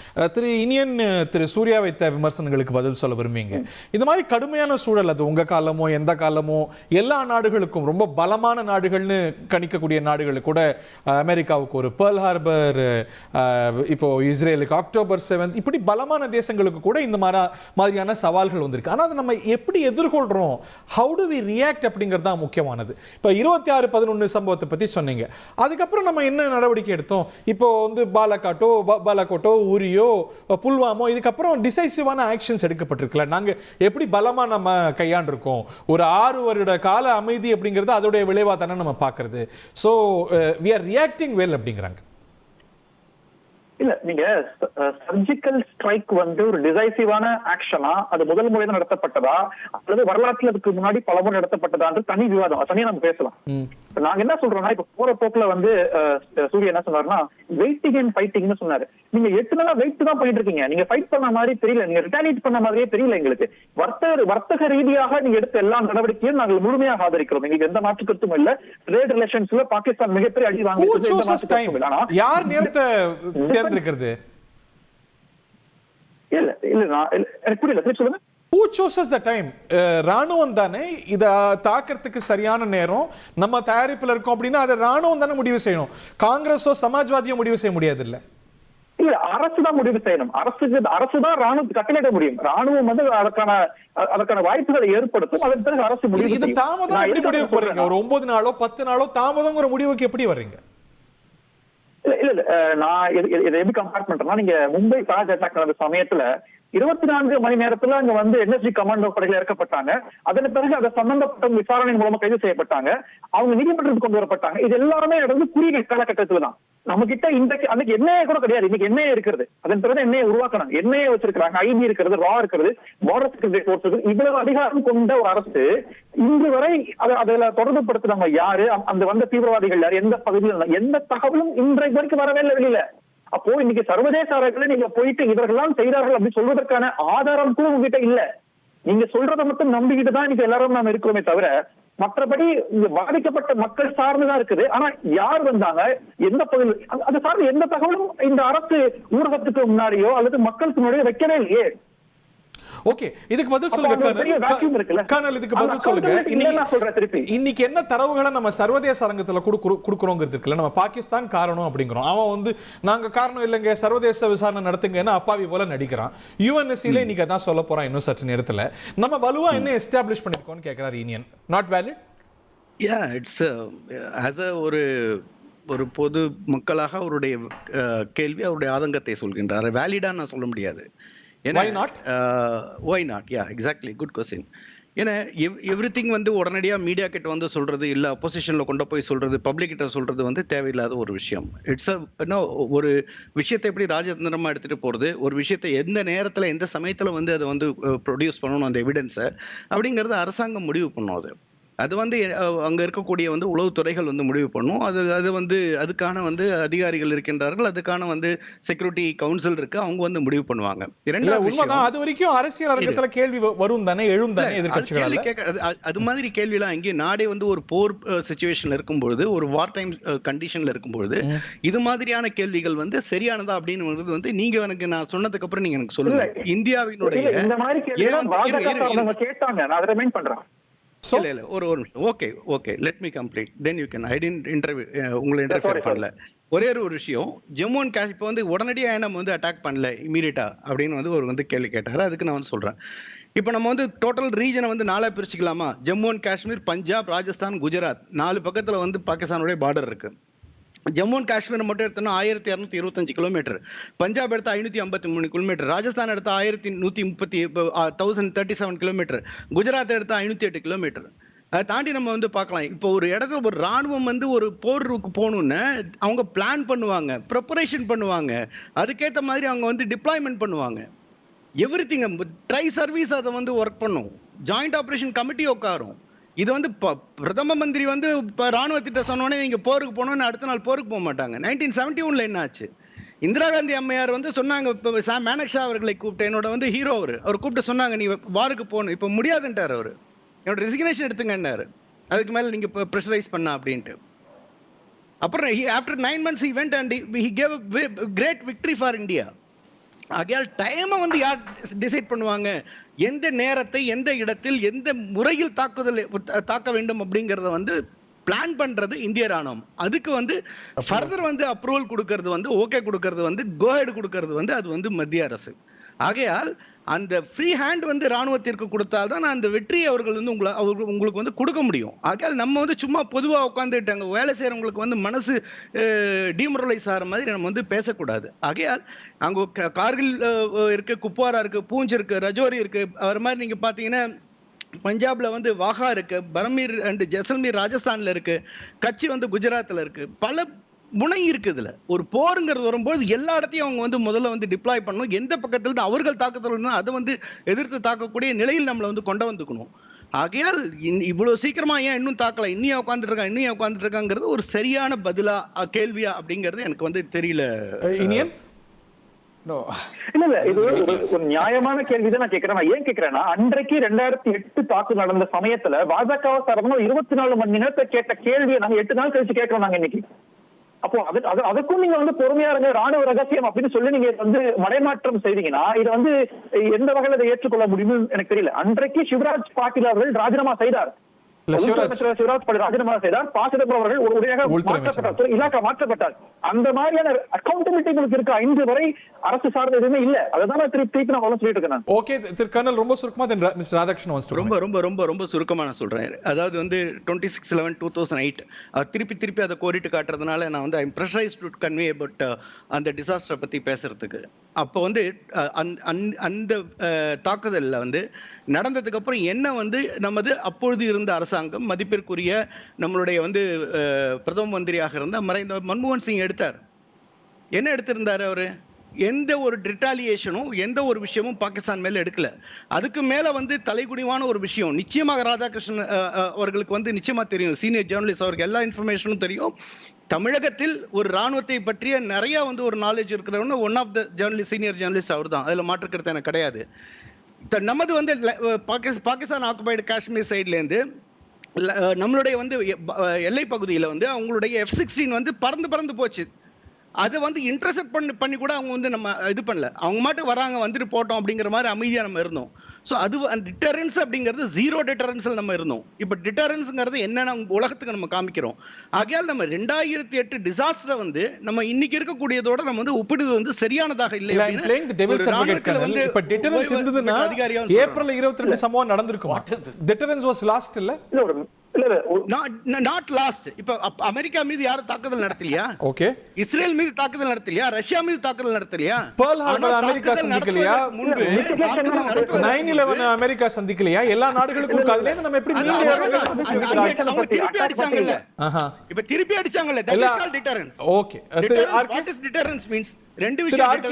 [SPEAKER 1] திரு சூர்யா வைத்த விமர்சனங்களுக்கு பதில் சொல்ல விரும்புவீங்க. இந்த மாதிரி கடுமையான சூழல், அது உங்க காலமோ எந்த காலமோ எல்லா நாடுகளுக்கும் ரொம்ப பலமான நாடுகள்னு கணிக்கக்கூடிய நாடுகளுக்கு கூட, அமெரிக்காவுக்கு ஒரு பேர்ல் ஹார்பர், இப்போ இஸ்ரேலுக்கு October 7, இப்படி பலமான தேசங்களுக்கு கூட இந்த மாதிரியான சவால்கள் வந்திருக்கு. ஆனால் அதை நம்ம எப்படி எதிர்கொள்றோம், ஹவு டு வி ரியாக்ட் அப்படிங்கிறது தான் முக்கியமானது. இப்போ 26/11 சம்பவத்தை பற்றி சொன்னீங்க. சொன்னீங்க. அதுக்கப்புறம் நம்ம என்ன நடவடிக்கை எடுத்தோம்? இப்போ வந்து பாலாகோட்டோ, உரியோ, புல்வாமோ, இதுக்கப்புறம் டிசைசிவான ஆக்ஷன்ஸ் எடுக்கப்பட்டிருக்குல்ல. நாங்க எப்படி பலமா நம்ம கையாண்டிருக்கோம்? ஒரு 6 வருட கால அமைதி அப்படிங்கிறது அதோடைய விளைவா தானே நம்ம பார்க்கறது. So we are reacting well அப்படிங்கிறாங்க.
[SPEAKER 4] இல்ல, நீங்க சர்ஜிக்கல் ஸ்ட்ரைக் வந்து ஒரு டிசைசிவான ஆக்ஷனா, அது முதல் முறையில் நடத்தப்பட்டதா அல்லது வரலாற்றுல அதுக்கு முன்னாடி பலமுறை நடத்தப்பட்டதான்னு தனி விவாதம், தனியா நம்ம பேசலாம். நாங்க என்ன சொல்றோம்னா, இப்ப போற போக்குல வந்து சூரிய என்ன சொன்னாருன்னா வெயிட்டிங் அண்ட் ஃபைட்டிங்னு சொன்னாரு. நீங்க 8 நாளா வெயிட் தான் பண்ணிட்டு இருக்கீங்க. நீங்க ஃபைட் பண்ண மாதிரி தெரியல, நீங்க ரிட்டாலியேட் பண்ண மாதிரியே தெரியல எங்களுக்கு. வர்த்தக ரீதியாக நீங்க எடுத்த எல்லா நடவடிக்கையும் நாங்கள் முழுமையாக ஆதரிக்கிறோம். எங்களுக்கு எந்த மாற்று கருத்தும் இல்ல. ட்ரேட் ரிலேஷன்ஸ்ல பாகிஸ்தான் மிகப்பெரிய அடி வாங்க.
[SPEAKER 1] யார் நேரத்தை தேர்ந்தெடுக்கிறது?
[SPEAKER 4] இல்ல இல்ல எனக்கு புரியல, திருப்பி சொல்லுங்க.
[SPEAKER 1] Who chooses the time? ராணுவம் தானே இத தாக்கிறதுக்கு சரியான நேரம். நம்ம தயாரிப்புல இருக்கோம் அப்படின்னா அதை ராணுவம் தானே முடிவு செய்யணும். காங்கிரஸோ சமாஜ்வாதியோ முடிவு செய்ய முடியாது இல்ல.
[SPEAKER 4] இல்ல, அரசு தான் முடிவு செய்யணும். அரசு தான் ராணுவத்துக்கு கட்டளையிட முடியும். ராணுவம் வந்து அதற்கான வாய்ப்புகளை ஏற்படுத்தும். அதன் பிறகு அரசு முடிவு.
[SPEAKER 1] இது தாமதம் எப்படி முடிவு போறீங்க? ஒரு 9 நாளோ 10 நாளோ தாமதங்கிற முடிவுக்கு எப்படி வர்றீங்க?
[SPEAKER 4] இல்ல நான் இதை எப்படி கம்பேர் பண்றேன்னா, நீங்க மும்பை தாஜ் அட்டாக் நடந்த சமயத்துல 24 மணி நேரத்துல அங்க வந்து என்எஸ்ஜி கமாண்டோ படைகள் இறக்கப்பட்டாங்க. அதன் பிறகு அதை சம்பந்தப்பட்ட விசாரணை மூலமா கைது செய்யப்பட்டாங்க. அவங்க நீதிமன்றத்துக்கு கொண்டு வரப்பட்டாங்க. இது எல்லாமே நடந்து குறுகிய காலகட்டத்துல தான். நம்ம கிட்ட அன்னைக்கு எண்ணெயே கூட கிடையாது. இன்னைக்கு எண்ணெயே இருக்கிறது. அதன் பிறகு எண்ணெயை உருவாக்கணும். எண்ணெயை வச்சிருக்காங்க, ஐபி இருக்கிறது, ரா இருக்கிறது, பார்டர் செக்யூரிட்டி போர்ஸஸ். இவ்வளவு அதிகாரம் கொண்ட ஒரு அரசு இன்று வரை அதுல தொடர்பு படுத்துறாங்க யாரு, அந்த வந்த தீவிரவாதிகள் யாரு, எந்த பகுதியில், எந்த தகவலும் இன்றைக்கு வரைக்கும் வரவே இல்லை வெளியில. அப்போ இன்னைக்கு சர்வதேச அரங்குல நீங்க போயிட்டு இவர்கள்லாம் செய்தார்கள் அப்படி சொல்வதற்கான ஆதாரம் கூட உங்ககிட்ட இல்ல. நீங்க சொல்றதை மட்டும் நம்பிக்கிட்டு தான் இன்னைக்கு எல்லாரும் நாம இருக்கிறோமே தவிர, மற்றபடி இங்க பாதிக்கப்பட்ட மக்கள் சார்ந்துதான் இருக்குது. ஆனா யார் வந்தாங்க, எந்த பகுதி, அது சார்ந்து எந்த தகவலும் இந்த அரசு ஊடகத்துக்கு முன்னாடியோ அல்லது மக்களுக்கு முன்னாடியோ வைக்கவே இல்லையே.
[SPEAKER 1] ஓகே, இதுக்கு பதில் சொல்லுங்க கர்னல். இதுக்கு பதில் சொல்லுங்க. இன்னைக்கு என்ன தரவுகளை நம்ம சர்வதேச அரங்கத்துல கொடுக்குறோங்கிறது இருக்குல்ல. நம்ம பாகிஸ்தான் காரணம் அப்படிங்கிறோம். அவன் வந்து நாங்க காரணம் இல்லைங்க, சர்வதேச விசாரணை நடத்துங்கன்னு அப்பாவி போல நடிக்கிறான். யுஎன்எஸ்சில இன்னைக்கு அதான் சொல்ல போறான் இன்னும் சற்று நேரத்துல. நம்ம வலுவா என்ன எஸ்டாப்ளிஷ் பண்ணிருக்கோம்னு கேட்கிறார் union. Not valid.
[SPEAKER 2] Yeah, it's as a ஒரு பொது மக்களாக அவருடைய கேள்வி, அவருடைய ஆதங்கத்தை சொல்கின்றார். வேலிடா நான் சொல்ல முடியாது.
[SPEAKER 1] Why not?
[SPEAKER 2] Why not? Yeah, exactly. Good question. ஏன்னா எவ்ரிதிங் வந்து உடனடியாக மீடியா கிட்ட வந்து சொல்றது, இல்லை அப்போசிஷன்ல கொண்டு போய் சொல்றது, பப்ளிக் கிட்ட சொல்றது வந்து தேவையில்லாத ஒரு விஷயம். இட்ஸ் ஒரு விஷயத்தை எப்படி ராஜதந்திரமா எடுத்துட்டு போறது, ஒரு விஷயத்தை எந்த நேரத்தில் எந்த சமயத்தில் வந்து அதை வந்து ப்ரொடியூஸ் பண்ணணும் அந்த எவிடன்ஸை அப்படிங்கிறது அரசாங்கம் முடிவு பண்ணும். அது வந்து அங்க இருக்கக்கூடிய வந்து உளவுத்துறைகள் வந்து முடிவு பண்ணும். அது வந்து அதுக்கான வந்து அதிகாரிகள் இருக்கின்றார்கள், அதுக்கான வந்து செக்யூரிட்டி கவுன்சில் இருக்கு, அவங்க வந்து முடிவு பண்ணுவாங்க.
[SPEAKER 1] அது வரைக்கும் அரசியல் அரங்கத்துல கேள்வி வரும் தானே, எழும் தானே எதிர்க்கட்சிகளால.
[SPEAKER 2] அது மாதிரி கேள்விலாம் இங்கே நாடே வந்து ஒரு போர் சிச்சுவேஷன்ல இருக்கும்பொழுது, ஒரு வார் டைம் கண்டிஷன்ல இருக்கும்பொழுது இது மாதிரியான கேள்விகள் வந்து சரியானதா அப்படின்னு வந்து நீங்க எனக்கு நான் சொன்னதுக்கு அப்புறம் நீங்க எனக்கு சொல்லுங்க. இந்தியாவினுடைய
[SPEAKER 4] கேட்டாங்க, நான் அதை ரிமைண்ட் பண்றேன்.
[SPEAKER 2] ஒரு okay let me complete then you can. I didn't interview, உங்களை இன்டர்ஃபியர் பண்ணல. ஒரே ஒரு விஷயம், ஜம்மு அண்ட் காஷ்மீர் இப்போ வந்து உடனடியாக நம்ம வந்து அட்டாக் பண்ணல இமீடியட்டா அப்படின்னு வந்து ஒரு வந்து கேள்வி கேட்டாரு. அதுக்கு நான் வந்து சொல்றேன், இப்போ நம்ம வந்து டோட்டல் ரீஜனை வந்து 4 பிரிச்சுக்கலாமா? ஜம்மு அண்ட் காஷ்மீர், பஞ்சாப், ராஜஸ்தான், குஜராத், 4 பக்கத்துல வந்து பாகிஸ்தானுடைய பார்டர் இருக்கு. ஜம்மு அண்ட் காஷ்மீர் மட்டும் எடுத்தோம்னா 1225 கிலோமீட்டர், பஞ்சாப் எடுத்தா 553 கிலோமீட்டர், ராஜஸ்தான் எடுத்தா 1137 கிலோமீட்டர், குஜராத் எடுத்தா 508 கிலோமீட்டர். அதை தாண்டி நம்ம வந்து பார்க்கலாம், இப்போ ஒரு இடத்துல ஒரு ராணுவம் வந்து ஒரு போருக்கு போகணுன்னு அவங்க பிளான் பண்ணுவாங்க, ப்ரிப்பரேஷன் பண்ணுவாங்க, அதுக்கேற்ற மாதிரி அவங்க வந்து டிப்ளாய்மெண்ட் பண்ணுவாங்க. எவ்ரிதிங் ட்ரை சர்வீஸ் அதை வந்து ஒர்க் பண்ணும், ஜாயிண்ட் ஆப்ரேஷன் கமிட்டி உட்காரும். இது வந்து பிரதம மந்திரி வந்து இப்போ ராணுவத்திட்ட சொன்னோடனே நீங்க போருக்கு போனோன்னு அடுத்த நாள் போருக்கு போக மாட்டாங்க. 1971 என்ன ஆச்சு? இந்திரா காந்தி அம்மையார் வந்து சொன்னாங்க, இப்போ சாம் மானக்ஷா அவர்களை கூப்பிட்டு, என்னோட வந்து ஹீரோ அவர் கூப்பிட்டு சொன்னாங்க, நீ வாருக்கு போகணும், இப்போ முடியாதுன்ட்டார் அவர், என்னோட ரெசிக்னேஷன் எடுத்துங்கன்னாரு, அதுக்கு மேலே நீங்க இப்போ ப்ரெஷரைஸ் பண்ண அப்படின்ட்டு. அப்புறம் after 9 months he went and he gave a great victory for India. ஆகையால் டைமை வந்து யார் டிசைட் பண்ணுவாங்க, எந்த நேரத்தை எந்த இடத்தில் எந்த முறையில் தாக்க வேண்டும் அப்படிங்கறத வந்து பிளான் பண்றது இந்திய ராணுவம். அதுக்கு வந்து ஃபர்தர் வந்து அப்ரூவல் கொடுக்கறது வந்து ஓகே கொடுக்கறது வந்து கோஹெட் கொடுக்கறது வந்து அது வந்து மத்திய அரசு. ஆகையால் அந்த ஃப்ரீ ஹேண்ட் வந்து ராணுவத்திற்கு கொடுத்தால்தான் அந்த வெற்றியை அவர்கள் வந்து உங்களுக்கு வந்து கொடுக்க முடியும். ஆகையால் நம்ம வந்து சும்மா பொதுவாக உட்காந்துட்டாங்க வேலை செய்கிறவங்களுக்கு வந்து மனசு டிமோரலைஸ் ஆகிற மாதிரி நம்ம வந்து பேசக்கூடாது. ஆகையால் அங்கே கார்கில் இருக்கு, குப்வாரா இருக்கு, பூஞ்ச் இருக்கு, ரஜோரி இருக்கு. அவர் மாதிரி நீங்கள் பார்த்தீங்கன்னா பஞ்சாப்ல வந்து வாகா இருக்கு, பரமீர் அண்ட் ஜெசல்மீர் ராஜஸ்தான்ல இருக்கு, கட்சி வந்து குஜராத்தில் இருக்கு. பல முனை இருக்கு. இதுல ஒரு போருங்கிறது வரும்போது எல்லா இடத்தையும் அவங்க வந்து முதல்ல வந்து டிப்ளாய் பண்ணணும். எந்த பக்கத்துல இருந்து அவர்கள் தாக்குதல் அதை வந்து எதிர்த்து தாக்கக்கூடிய நிலையில் நம்மளை வந்து கொண்டு வந்துக்கணும். ஆகையால் இவ்வளவு சீக்கிரமா ஏன் இன்னும் தாக்கல, இன்னும் உட்காந்துட்டு இருக்காங்கிறது ஒரு சரியான பதிலா கேள்வியா அப்படிங்கிறது எனக்கு வந்து தெரியல.
[SPEAKER 1] இனியன்
[SPEAKER 4] இல்ல இது ஒரு நியாயமான கேள்விதான் நான் கேட்கிறேன். நான் ஏன் கேட்கிறேன்னா, அன்றைக்கு 2008 தாக்குதல் நடந்த சமயத்துல பாஜக சார்பாக 24 மணி நேரத்தை கேட்ட கேள்வியை நாங்க 8 நாள் கழிச்சு கேட்கிறோம் நாங்க இன்னைக்கு. அப்போ அதுக்கும் நீங்க வந்து பொறுமையா இருங்க, ராணுவ ரகசியம் அப்படின்னு சொல்லி நீங்க வந்து மடைமாற்றம் செய்தீங்கன்னா இது வந்து எந்த வகையில இதை ஏற்றுக்கொள்ள முடியும்னு எனக்கு தெரியல. அன்றைக்கு சிவராஜ் பாட்டீல் அவர்கள் ராஜினாமா செய்தார். சிவராஜ் பாட்டீல் ராஜினாமா செய்தார். ப. சிதம்பரம் அவர்கள் உடனடியாக மாற்றப்பட்டார். அந்த மாதிரியான அக்கௌண்டபிலிட்டி உங்களுக்கு இருக்கு. 5 வரை அரசு சார்ந்த எதுவுமே இல்ல. அதான் திருப்பி நான் சொல்லிட்டு இருக்கேன்.
[SPEAKER 1] ஓகே திரு கர்னல், ரொம்ப சுருக்கமா மிஸ்டர் ராதாகிருஷ்ணன்
[SPEAKER 2] ரொம்ப ரொம்ப ரொம்ப ரொம்ப சுருக்கமா நான் சொல்றேன். அதாவது வந்து 26/11/2008 திருப்பி அதை கோரிட்டு காட்டுறதுனால நான் வந்து I'm pressurised to convey about அந்த டிசாஸ்டரை பத்தி பேசுறதுக்கு. அப்போ வந்து அந்த தாக்குதல்ல வந்து நடந்ததுக்கு அப்புறம் என்ன வந்து நமது அப்பொழுது இருந்த அரசாங்கம் மதிப்பிற்குரிய நம்மளுடைய வந்து பிரதம மந்திரியாக இருந்த மறைந்த மன்மோகன் சிங் எடுத்தார். என்ன எடுத்திருந்தாரு அவரு? எந்த ஒரு ரிட்டாலியேஷனும் எந்த ஒரு விஷயமும் பாகிஸ்தான் மேல எடுக்கல. அதுக்கு மேல வந்து தலைகுனிவான ஒரு விஷயம் நிச்சயமாக ராதாகிருஷ்ணன் அவர்களுக்கு வந்து நிச்சயமா தெரியும், சீனியர் ஜேர்னலிஸ்ட், அவருக்கு எல்லா இன்ஃபர்மேஷனும் தெரியும். தமிழகத்தில் ஒரு ராணுவத்தை பற்றிய நிறைய வந்து ஒரு நாலேஜ் இருக்கிறவங்க one of the journalist, senior journalist அவர் தான். அதில் மாற்றுக்கிறது எனக்கு கிடையாது. நமது வந்து பாகிஸ்தான் ஆக்குபைடு காஷ்மீர் சைட்லேருந்து நம்மளுடைய வந்து எல்லை பகுதியில் வந்து அவங்களுடைய F-16 வந்து பறந்து போச்சு. அதை வந்து இன்டர்செப்ட் பண்ணி கூட அவங்க வந்து நம்ம இது பண்ணல. அவங்க மட்டும் வராங்க, வந்துட்டு போட்டோம் அப்படிங்கிற மாதிரி அமைதியாக நம்ம இருந்தோம். ஸோ அது டிட்டரன்ஸ் அப்படிங்கிறது 0 டிட்டரன்ஸில் நம்ம இருந்தோம். இப்போ டிட்டரன்ஸுங்கிறது என்னென்ன உலகத்துக்கு நம்ம காமிக்கிறோம். ஆகையால் நம்ம 2008 டிசாஸ்டரை வந்து நம்ம இன்னைக்கு இருக்கக்கூடியதோட நம்ம வந்து ஒப்பிடுவது வந்து சரியானதாக இல்லை.
[SPEAKER 1] ஏப்ரல் 22 சம்பவம் நடந்திருக்கும். டிட்டரன்ஸ் வாஸ் லாஸ்ட் இல்ல?
[SPEAKER 2] Not last. இப்ப அமெரிக்கா மீது யாரும் தாக்குதல் நடத்தலையா?
[SPEAKER 1] ஓகே.
[SPEAKER 2] இஸ்ரேல் மீது தாக்குதல் நடத்தலையா? ரஷ்யா மீது தாக்குதல் நடத்தலையா?
[SPEAKER 1] பெர்ல் ஹார்பர் அமெரிக்கா சந்திக்கலையா? 9/11 அமெரிக்கா சந்திக்கலையா? எல்லா நாடுகளுக்கும் அதுல இருந்து நம்ம எப்படி
[SPEAKER 2] திருப்பி அடிச்சாங்கல்ல? இப்ப திருப்பி அடிச்சாங்கல்ல, that is called deterrence.
[SPEAKER 1] Okay.
[SPEAKER 2] What is deterrence means? ரெண்டு விஷயம்.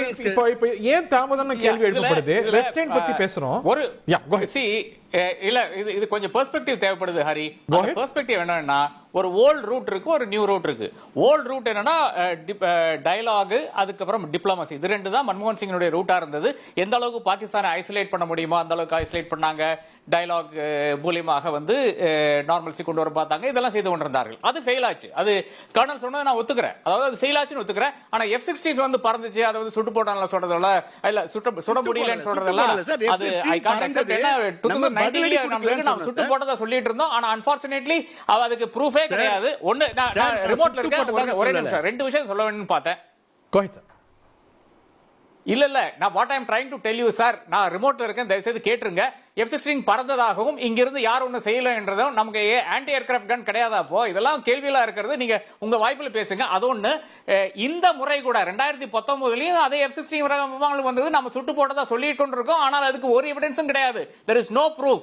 [SPEAKER 1] இப்போ ஏன் தாமதமான கேள்வி எழுப்பப்படுது? ரெஸ்ட்ரெயின்ட் பத்தி பேசுறோம்.
[SPEAKER 3] ஒரு இல்ல இது கொஞ்சம் பெர்ஸ்பெக்டிவ் தேவைப்படுது ஹரி. அந்த பெர்ஸ்பெக்டிவ் என்னன்னா, ஒரு ஓல்ட் ரூட் இருக்கு, ஒரு நியூ ரூட் இருக்கு. ஓல்ட் ரூட் என்னன்னா டயலாக், அதுக்கப்புறம் டிப்ளமசி. இது ரெண்டு தான் மன்மோகன் சிங்கினுடைய ரூட்டா இருந்தது. எந்த அளவுக்கு பாகிஸ்தானை ஐசோலேட் பண்ண முடியுமோ அந்த அளவுக்கு ஐசோலேட் பண்ணாங்க. டயலாக் மூலியமாக வந்து நார்மல்சி கொண்டு வர பார்த்தாங்க. இதெல்லாம் செய்து கொண்டிருந்தார்கள். அது ஃபெயில் ஆச்சு. அது கர்னல் சொன்னதை நான் ஒத்துக்கிறேன். அதாவது அது ஃபெயில் ஆச்சுன்னு ஒத்துக்கிறேன். ஆனா F-16 வந்து பறந்துச்சு, அதை வந்து சுட்டு போட்டான்ல சொல்றதுல இல்ல, சுட முடியலன்னு சொல்றதெல்லாம் அது ஐ காண்ட் அக்செப்ட். என்ன 2019 நம்ம சுட்டு போட்டதா சொல்லிட்டு இருந்தோம். ஆனா அன்பார்ச்சுனேட்லி அதுக்கு ப்ரூஃபே கிடையாது. ஒண்ணு நான் ரிமோட்ல இருக்கேன், ஒரே நிமிஷம் 2 விஷயம் சொல்ல வேணும்னு பார்த்தேன்.
[SPEAKER 1] Go ahead, sir.
[SPEAKER 3] இல்ல நான் what I am trying to tell you sir, நான் ரிமோட்ல இருக்கேன், தயவு செய்து கேட்டுருங்க. F-16 பறந்ததாகவும் இங்கிருந்து யார் ஒண்ணு செய்யல என்றதும் நமக்கு ஆன்டி ஏர்கிராஃப்ட் கன் கிடையாதா? அப்போ இதெல்லாம் கேள்வியெல்லாம் இருக்கிறது. நீங்க உங்க வாய்ப்புல பேசுங்க. அது ஒண்ணு. இந்த முறை கூட 2019லயும் அதே F-16 விமானங்கள் வந்தது, நம்ம சுட்டு போட்டதா சொல்லிட்டு கொண்டிருக்கோம். ஆனால் அதுக்கு ஒரு எவிடன்ஸும் கிடையாது. there is no proof.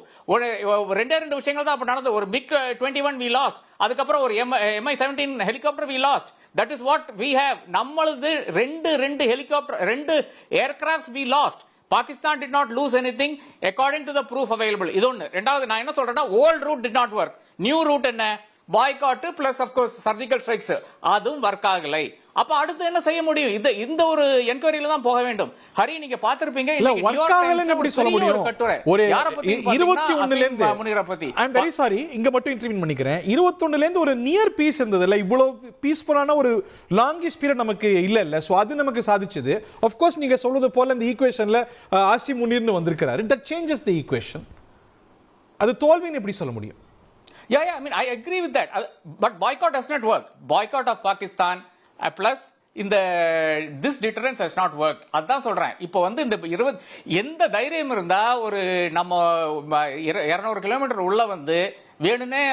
[SPEAKER 3] ரெண்டு விஷயங்கள் தான் அப்ப நடந்தது. ஒரு MiG-21 we lost, அதுக்கப்புறம் ஒரு Mi-17 helicopter we lost. that is what we have. நம்மளது ரெண்டு helicopter, 2 aircrafts we lost. Pakistan did not lose anything according to the proof available. இது ஒண்ணு. ரெண்டாவது நான் என்ன சொல்றேன்னா, old route did not work. new route என்ன? Boycott plus of course surgical strikes, அதுவும் ஒர்க் ஆகலை. அப்ப அடுத்து என்ன செய்ய முடியும்? இந்த ஒரு என்கொயரியில தான் போக வேண்டும். ஹரி, நீங்க பாத்திருப்பீங்க,
[SPEAKER 1] இல்ல ஒர்க் ஆகலன்னு எப்படி சொல்ல முடியும்? ஒரு 21ல இருந்து ஐ அம் வெரி சாரி, இங்க மட்டும் இன்டர்வியூ பண்ணிக்கிறேன். 21ல இருந்து ஒரு நியர் பீஸ் இருந்ததுல, இவ்வளவு பீஸ்ஃபுல்லான ஒரு லாங்கஸ்ட் பீரியட் நமக்கு இல்ல. சோ அது நமக்கு சாதிச்சது. ஆஃப் கோர்ஸ் நீங்க சொல்றது போல இந்த ஈக்குவேஷன்ல ஆசி முனீர்னு வந்திருக்காரு. That changes the equation. அது தோல்வின்னு எப்படி சொல்ல முடியும்?
[SPEAKER 3] Yeah, I mean, I agree with that. But boycott does not work. Boycott of Pakistan plus இந்த this deterrence has not work. அதான் சொல்றேன். இப்போ வந்து இந்த 20 எந்த தைரியம் இருந்தா ஒரு நம்ம 200 கிலோமீட்டர் உள்ள வந்து வேணும்னே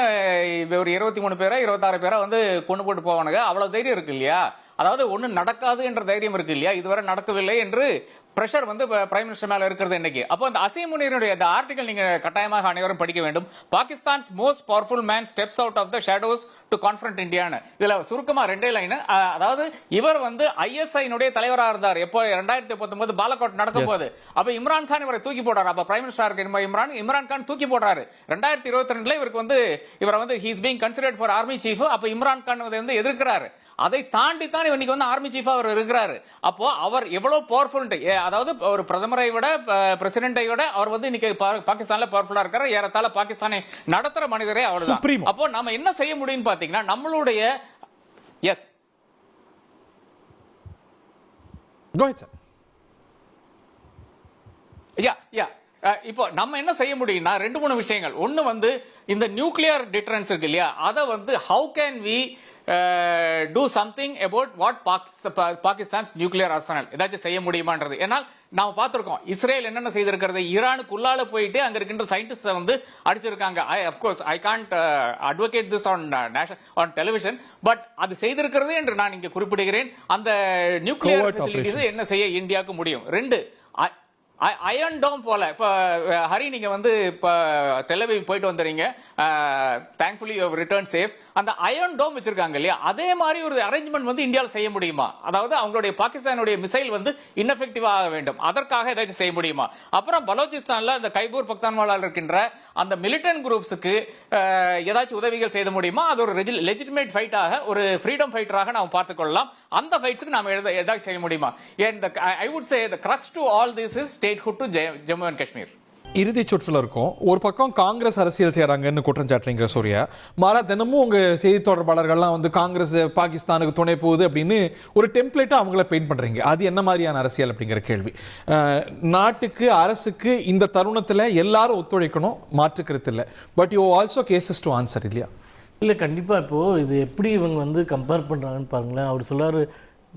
[SPEAKER 3] ஒரு 23 பேரா 26 பேரா வந்து கொண்டு போட்டு போவானுங்க. அவ்வளவு தைரியம் இருக்கு இல்லையா? அதாவது ஒண்ணு நடக்காது என்ற தைரியம் இருக்கு இல்லையா? இதுவரை நடக்கவில்லை என்று பிரஷர் வந்து பிரைம் மினிஸ்டர் மேல இருக்கிறது இன்னைக்கு. அப்போ அந்த அசீம் முனீருடைய அந்த ஆர்டிகல் நீங்க கட்டாயமாக அனைவரும் படிக்க வேண்டும். Pakistan's most powerful man steps out of the shadows to confront இந்தியான்னு. இதுல சுருக்கமா 2 லைன். அதாவது இவர் வந்து ஐஎஸ்ஐனுடைய தலைவராக இருந்தார். எப்போ 2019 பாலகோட் நடக்கும் போது. அப்ப இம்ரான் கான் இவரை தூக்கி போடுறாரு. அப்ப பிரைம் மினிஸ்டர் இம்ரான் கான் தூக்கி போடுறாரு. 2022 இவருக்கு வந்து இவரை வந்து he is being considered for army chief. அப்ப இம்ரான் கான் வந்து எதிர்க்கிறாரு. அதை தாண்டி தான் இன்னைக்கு வந்து ஆர்மி சீஃப் அவர் இருக்கிறாரு. அப்போ அவர் எவ்வளவு பவர்ஃபுல், அதாவது ஒரு பிரதமரை விட பிரசிடென்ட்டை விட அவர் வந்து இன்னைக்கு பாகிஸ்தான்ல பவர்ஃபுல்லா இருக்காரு. ஏறத்தாழ பாகிஸ்தானை நடத்துற மனிதரே அவர்தான். அப்போ நாம என்ன செய்ய முடியும்னு பாத்தீங்கன்னா நம்மளுடைய எஸ் இப்போ நம்ம என்ன செய்ய முடியும்னா 2-3 விஷயங்கள். ஒன்னு வந்து இந்த நியூக்ளியர் டிட்டரன்ஸ் இருக்கு இல்லையா, அதை வந்து how can we do something about what Pakistan's nuclear arsenal ஏதாச்சும் செய்ய முடியுமான்றது. ஏனால் நாம பார்த்திருக்கோம் இஸ்ரேல் என்னென்ன செய்திருக்கிறது. ஈரானுக்குள்ளால போயிட்டு அங்க இருக்கின்ற சயின்டிஸ்ட் வந்து அடிச்சிருக்காங்க. of course I can't advocate this on television, but அது செய்திருக்கிறது என்று நான் இங்க குறிப்பிடுகிறேன். அந்த நியூக்ளியர் ஃபெசிலிட்டிஸ் என்ன செய்ய இந்தியாவுக்கு முடியும். 2 அயர்ன் டோம் போல. இப்ப ஹரி நீங்க வந்து இப்ப டெல்லவிவ் போயிட்டு வந்துறீங்க. Thankfully you have return safe. அந்த அயர்ன் டோம் வச்சிருக்காங்க இல்லையா, அதே மாதிரி ஒரு அரேஞ்ச்மெண்ட் வந்து இந்தியாவில் செய்ய முடியுமா? அதாவது அவங்களுடைய பாகிஸ்தானுடைய மிசைல் வந்து இன்எஃபெக்டிவ் ஆக வேண்டும். அதற்காக ஏதாச்சும் செய்ய முடியுமா? அப்புறம் பலோச்சிஸ்தான்ல அந்த கைபூர் பக்தான்வாலால் இருக்கின்ற அந்த மிலிட்டன்ட் குரூப்ஸுக்கு ஏதாச்சும் உதவிகள் செய்ய முடியுமா? அது ஒரு லெஜிட்டிமேட் ஃபைட்டாக, ஒரு ஃப்ரீடம் ஃபைட்டராக நாம் பார்த்துக் கொள்ளலாம். அந்த ஃபைட்ஸ்க்கு நாம ஏதாச்சும் செய்ய முடியுமா? I would say the crux to all this is statehood to Jammu and Kashmir.
[SPEAKER 1] இறுதி சுற்றுல இருக்கும். ஒரு பக்கம் காங்கிரஸ் அரசியல் செய்யறாங்கன்னு குற்றம் சாட்டுறீங்க சூர்யா. மாறா தினமும் உங்க செய்தி தொடர்பாளர்கள்லாம் வந்து காங்கிரஸ் பாகிஸ்தானுக்கு துணை போகுது அப்படின்னு ஒரு டெம்ப்ளேட்டா அவங்கள பெயிண்ட் பண்றீங்க. அது என்ன மாதிரியான அரசியல் அப்படிங்கிற கேள்வி. நாட்டுக்கு அரசுக்கு இந்த தருணத்துல எல்லாரும் ஒத்துழைக்கணும், மாற்றுக்கிறது இல்லை. But you also cases to answer இல்லையா?
[SPEAKER 5] இல்லை கண்டிப்பாக. இப்போது இது எப்படி இவங்க வந்து கம்பேர் பண்ணுறாங்கன்னு பாருங்களேன். அவர் சொல்கிறார்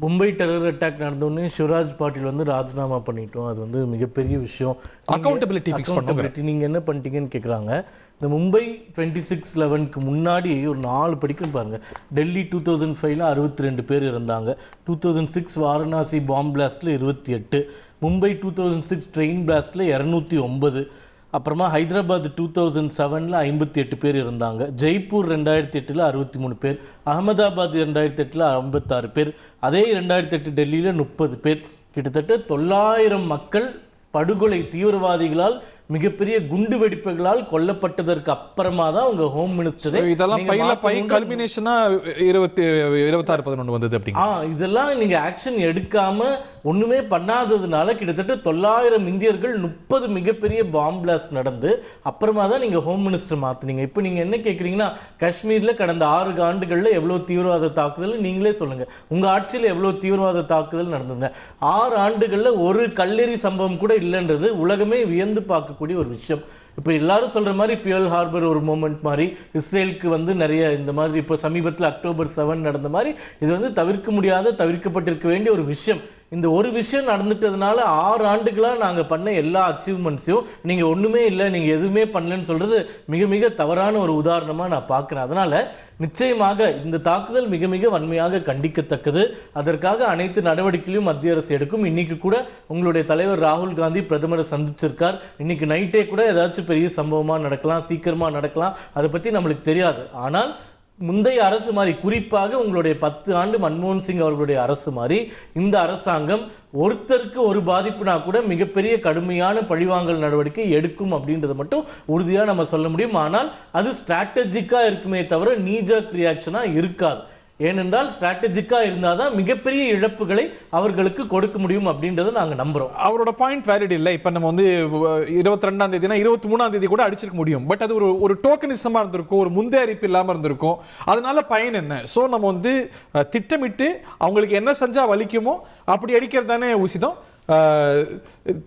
[SPEAKER 5] மும்பை டெரர் அட்டாக் நடந்தோடனே சிவராஜ் பாட்டீல் வந்து ராஜினாமா பண்ணிட்டோம். அது வந்து மிகப்பெரிய விஷயம். அக்கௌண்டபிலிட்டி நீங்கள் என்ன பண்ணிட்டீங்கன்னு கேட்குறாங்க. இந்த மும்பை 26/11க்கு முன்னாடி ஒரு 4 படிக்கும் பாருங்கள். டெல்லி 2005ல் 62 பேர் இருந்தாங்க. 2006 வாரணாசி பாம் பிளாஸ்டில் 28, மும்பை 2006 ட்ரெயின் பிளாஸ்டில் 209, அப்புறமா ஹைதராபாத் 2007ல் 58 பேர் இருந்தாங்க. ஜெய்ப்பூர் 2008ல் 63 பேர், அகமதாபாத் 2008ல் 56 பேர், அதே 2008 டெல்லியில் 30 பேர். கிட்டத்தட்ட 900 மக்கள் படுகொலை தீவிரவாதிகளால் மிகப்பெரிய குண்டு வெடிப்புகளால் கொல்லப்பட்டதற்கு அப்புறமா தான் உங்க ஹோம் மினிஸ்டர்
[SPEAKER 1] இதெல்லாம் கல்மினேஷனா 26/11 வந்தது அப்படி.
[SPEAKER 5] இதெல்லாம் நீங்க ஆக்ஷன் எடுக்காம ஒண்ணுமே பண்ணாததுனால கிட்டத்தட்ட 900 இந்தியர்கள் 30 மிகப்பெரிய பாம் பிளாஸ்ட் நடந்து அப்புறமா தான் நீங்க ஹோம் மினிஸ்டர் மாத்தினீங்க. இப்போ நீங்க என்ன கேட்குறீங்கன்னா காஷ்மீர்ல கடந்த 6 ஆண்டுகள்ல எவ்வளவு தீவிரவாத தாக்குதல் நீங்களே சொல்லுங்க. உங்க ஆட்சியில் எவ்வளவு தீவிரவாத தாக்குதல் நடந்ததுங்க? 6 ஆண்டுகள்ல ஒரு கல்லெறி சம்பவம் கூட இல்லைன்றது உலகமே வியந்து பார்க்கக்கூடிய ஒரு விஷயம். இப்போ எல்லாரும் சொல்ற மாதிரி பியர்ல் ஹார்பர் ஒரு மூமெண்ட் மாதிரி இஸ்ரேலுக்கு வந்து நிறைய இந்த மாதிரி இப்போ சமீபத்தில் October 7 நடந்த மாதிரி இது வந்து தவிர்க்கப்பட்டிருக்க வேண்டிய ஒரு விஷயம். இந்த ஒரு விஷயம் நடந்துட்டதுனால 6 ஆண்டுகளாக நாங்கள் பண்ண எல்லா அச்சீவ்மெண்ட்ஸையும் நீங்கள் ஒன்றுமே இல்லை, நீங்கள் எதுவுமே பண்ணலன்னு சொல்கிறது மிக மிக தவறான ஒரு உதாரணமாக நான் பார்க்குறேன். அதனால் நிச்சயமாக இந்த தாக்குதல் மிக மிக வன்மையாக கண்டிக்கத்தக்கது. அதற்காக அனைத்து நடவடிக்கைகளையும் மத்திய அரசு எடுக்கும். இன்னைக்கு கூட உங்களுடைய தலைவர் ராகுல் காந்தி பிரதமரை சந்திச்சிருக்கார். இன்னைக்கு நைட்டே கூட ஏதாச்சும் பெரிய சம்பவமாக நடக்கலாம், சீக்கிரமாக நடக்கலாம், அதை பற்றி நம்மளுக்கு தெரியாது. ஆனால் முந்தைய அரசு மாதிரி, குறிப்பாக உங்களுடைய 10 ஆண்டு மன்மோகன் சிங் அவர்களுடைய அரசு மாதிரி இந்த அரசாங்கம் ஒருத்தருக்கு ஒரு பாதிப்புனா கூட மிகப்பெரிய கடுமையான பழிவாங்கல் நடவடிக்கை எடுக்கும் அப்படின்றத மட்டும் உறுதியாக நம்ம சொல்ல முடியும். ஆனால் அது ஸ்ட்ராட்டஜிக்காக இருக்குமே தவிர நீஜர்க் ரியாக்ஷனாக இருக்காது. ஏனென்றால் ஸ்ட்ராட்டஜிக்காக இருந்தால் தான் மிகப்பெரிய இழப்புகளை அவர்களுக்கு கொடுக்க முடியும் அப்படின்றத நாங்கள் நம்புகிறோம்.
[SPEAKER 1] அவரோட பாயிண்ட் வேலிட் இல்லை. இப்போ நம்ம வந்து 22ஆம் தேதினா 23ஆம் தேதி கூட அடிச்சிருக்க முடியும். பட் அது ஒரு டோக்கனிசமாக இருந்திருக்கும், ஒரு முந்தைய அறிப்பு இல்லாமல் இருந்திருக்கும். அதனால பயன் என்ன? ஸோ நம்ம வந்து திட்டமிட்டு அவங்களுக்கு என்ன செஞ்சால் வலிக்குமோ அப்படி அடிக்கிறது தானே உசிதம்.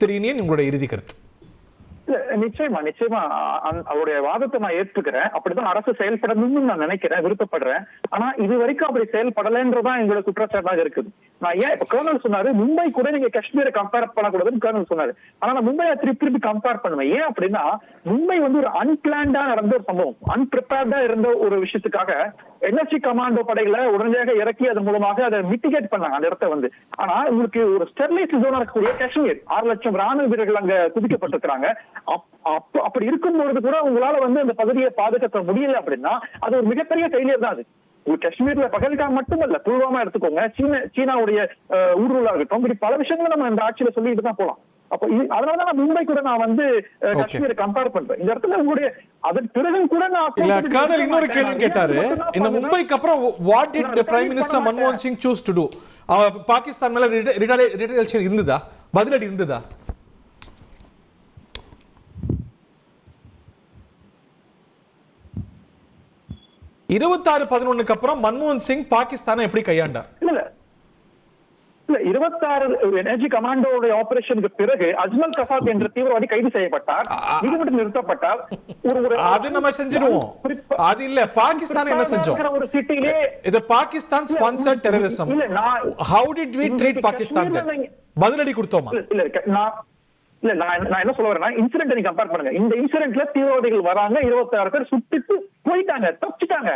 [SPEAKER 1] தெரியுனே உங்களோட இறுதி கருத்து.
[SPEAKER 4] நிச்சயமா நிச்சயமா அவருடைய வாதத்தை நான் ஏற்றுக்கிறேன். அப்படிதான் அரசு செயல்படணும்னு நான் நினைக்கிறேன், விருப்பப்படுறேன். ஆனா இது வரைக்கும் அப்படி செயல்படலைன்றதான் எங்களோட குற்றச்சாட்டாக இருக்குது. நான் ஏன் இப்ப கர்னல் சொன்னாரு மும்பை கூட நீங்க காஷ்மீரை கம்பேர் பண்ணக்கூடாதுன்னு கர்னல் சொன்னாரு. ஆனா நான் மும்பையை திருப்பி கம்பேர் பண்ணுவேன். ஏன் அப்படின்னா மும்பை வந்து ஒரு அன்பிளான்டா நடந்த ஒரு சம்பவம், அன்பிரிப்பேர்டா இருந்த ஒரு விஷயத்துக்காக என்எஸ்சி கமாண்டோ படைகளை உடனடியாக இறக்கி அதன் மூலமாக அதை மிட்டிகேட் பண்ணாங்க அந்த இடத்த வந்து. ஆனா உங்களுக்கு ஒரு ஸ்டெர்லைட் ஜோனா இருக்கக்கூடிய காஷ்மீர் 6 லட்சம் ராணுவ வீரர்கள் அங்க குதிக்கப்பட்டிருக்காங்க. அப்படி இருக்கும்பொழுது கூட உங்களால வந்து அந்த பகுதியை பாதுகாக்க முடியல அப்படின்னா அது ஒரு மிகப்பெரிய ஃபெயிலியர் தான். அது காஷ்மீர்ல பகல்காம் மட்டுமல்ல, புல்வாமா எடுத்துக்கோங்க, சீனாவுடைய ஊடுருவலா இருக்கட்டும், இப்படி பல விஷயங்களும் நம்ம இந்த ஆட்சியில சொல்லிட்டு தான் போலாம். அப்போ அதனாலதான் நான் மும்பை கூட நான் வந்து காஷ்மீரை கம்பேர் பண்றேன். இந்த இடத்துல உங்களுடைய அதன் பிறகு கூட நான்
[SPEAKER 1] கர்னல் இன்னொரு கேள்வி கேட்டாரு. இந்த மும்பைக்கு அப்புறம் வாட் டிட் பிரைம் மினிஸ்டர் மன்மோகன் Singh choose to to? Pakistan மேல ரிட்டாலியேஷன் இருந்ததா, பதிலடி இருந்ததா? இல்ல 26/11 அப்புறம் மன்மோகன் சிங் பாகிஸ்தானை எப்படி கையாண்டார்?
[SPEAKER 4] இல்ல 26 எனர்ஜி கமாண்டோட ஆபரேஷனுக்கு பிறகு அஜ்மல் கசாப் என்ற தீவிரவாதி கைது செய்யப்பட்டார், நீதிமன்றம் நிறுத்தப்பட்டார்.
[SPEAKER 1] அது நம்ம செஞ்சிடுவோம். அது இல்ல, பாகிஸ்தான் என்ன செஞ்சோம்? ஒரு சிட்டிலே இது Pakistan sponsored terrorism. How did we treat Pakistan? பதிலடி கொடுத்தோமா?
[SPEAKER 4] இல்ல நான் என்ன சொல்ல வரேன்னா, இன்சிடென்ட் நீங்க கம்பேர் பண்ணுங்க. இந்த இன்சிடென்ட்ல தீவிரவாதிகள் வராங்க, 26 பேர் சுட்டுட்டு போயிட்டாங்க, தப்பிச்சிட்டாங்க.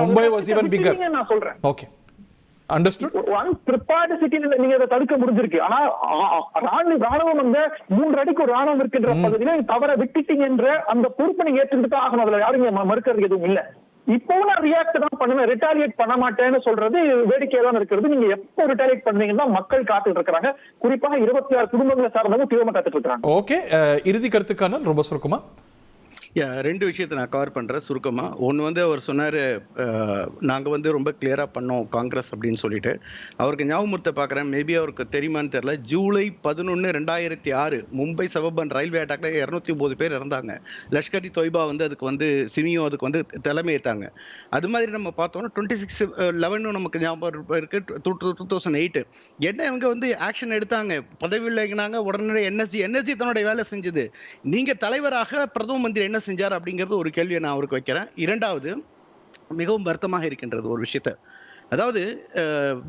[SPEAKER 1] Mumbai was even bigger.
[SPEAKER 4] நான் சொல்றேன்.
[SPEAKER 1] Okay, understood.
[SPEAKER 4] ஒன் ப்ரிப்பேர்ட் சிட்டில நீங்க அதை தடுக்க முடிஞ்சிருக்கு. ஆனா ராணுவம் வந்து 3 அடிக்கு ஒரு ராணுவம் இருக்கின்ற பகுதியில தவற விட்டுட்டீங்க என்ற அந்த பொறுப்பை நீங்க ஏற்றுக்கிட்டு தான் ஆகணும். அதுல யாரும் மறுக்கிறது எதுவும் இல்ல. இப்போ நான் ரியாக்ட் தான் பண்ணுவேன், ரிட்டாலியேட் பண்ண மாட்டேன்னு சொல்றது வேடிக்கையா தான் இருக்கிறது. நீங்க எப்போ ரிட்டாலியேட் பண்ணீங்கன்னா மக்கள் காத்துட்டு இருக்காங்க. குறிப்பாக 26 குடும்பங்களை சார்ந்தவங்க தீவிரமா காத்துட்டு இருக்காங்க.
[SPEAKER 1] ஓகே, இறுதி கருத்துக்கான ரொம்ப சுருக்கமா.
[SPEAKER 2] 2 விஷயத்தை நான் கவர் பண்றேன் சுருக்கமா. ஒன்று வந்து அவர் சொன்னாரு நாங்க வந்து ரொம்ப கிளியரா பண்ணோம் காங்கிரஸ் அப்படின்னு சொல்லிட்டு. அவருக்கு ஞாபகத்தை பார்க்குறேன், மேபி அவருக்கு தெரியுமான்னு தெரியல. ஜூலை 11, 2006 மும்பை சபர்பன் ரயில்வே அட்டாக்ல 209 பேர் இறந்தாங்க. லஷ்கர் இ தொய்பா வந்து அதுக்கு வந்து சிமியோ அதுக்கு வந்து தலைமை ஏற்றாங்க. அது மாதிரி நம்ம பார்த்தோம்னா 26/11 நமக்கு ஞாபகம் இருக்கு. 2008 என்ன இவங்க வந்து ஆக்ஷன் எடுத்தாங்க, பதவியில் இறங்கினாங்க, உடனே என்எஸ்சி தன்னுடைய வேலை செஞ்சது. நீங்க தலைவராக பிரதம மந்திரி என்ன செஞ்சார் அப்படிங்கிறது ஒரு கேள்வியை நான் அவருக்கு வைக்கிறேன். இரண்டாவது, மிகவும் வருத்தமாக இருக்கின்றது ஒரு விஷயத்தை, அதாவது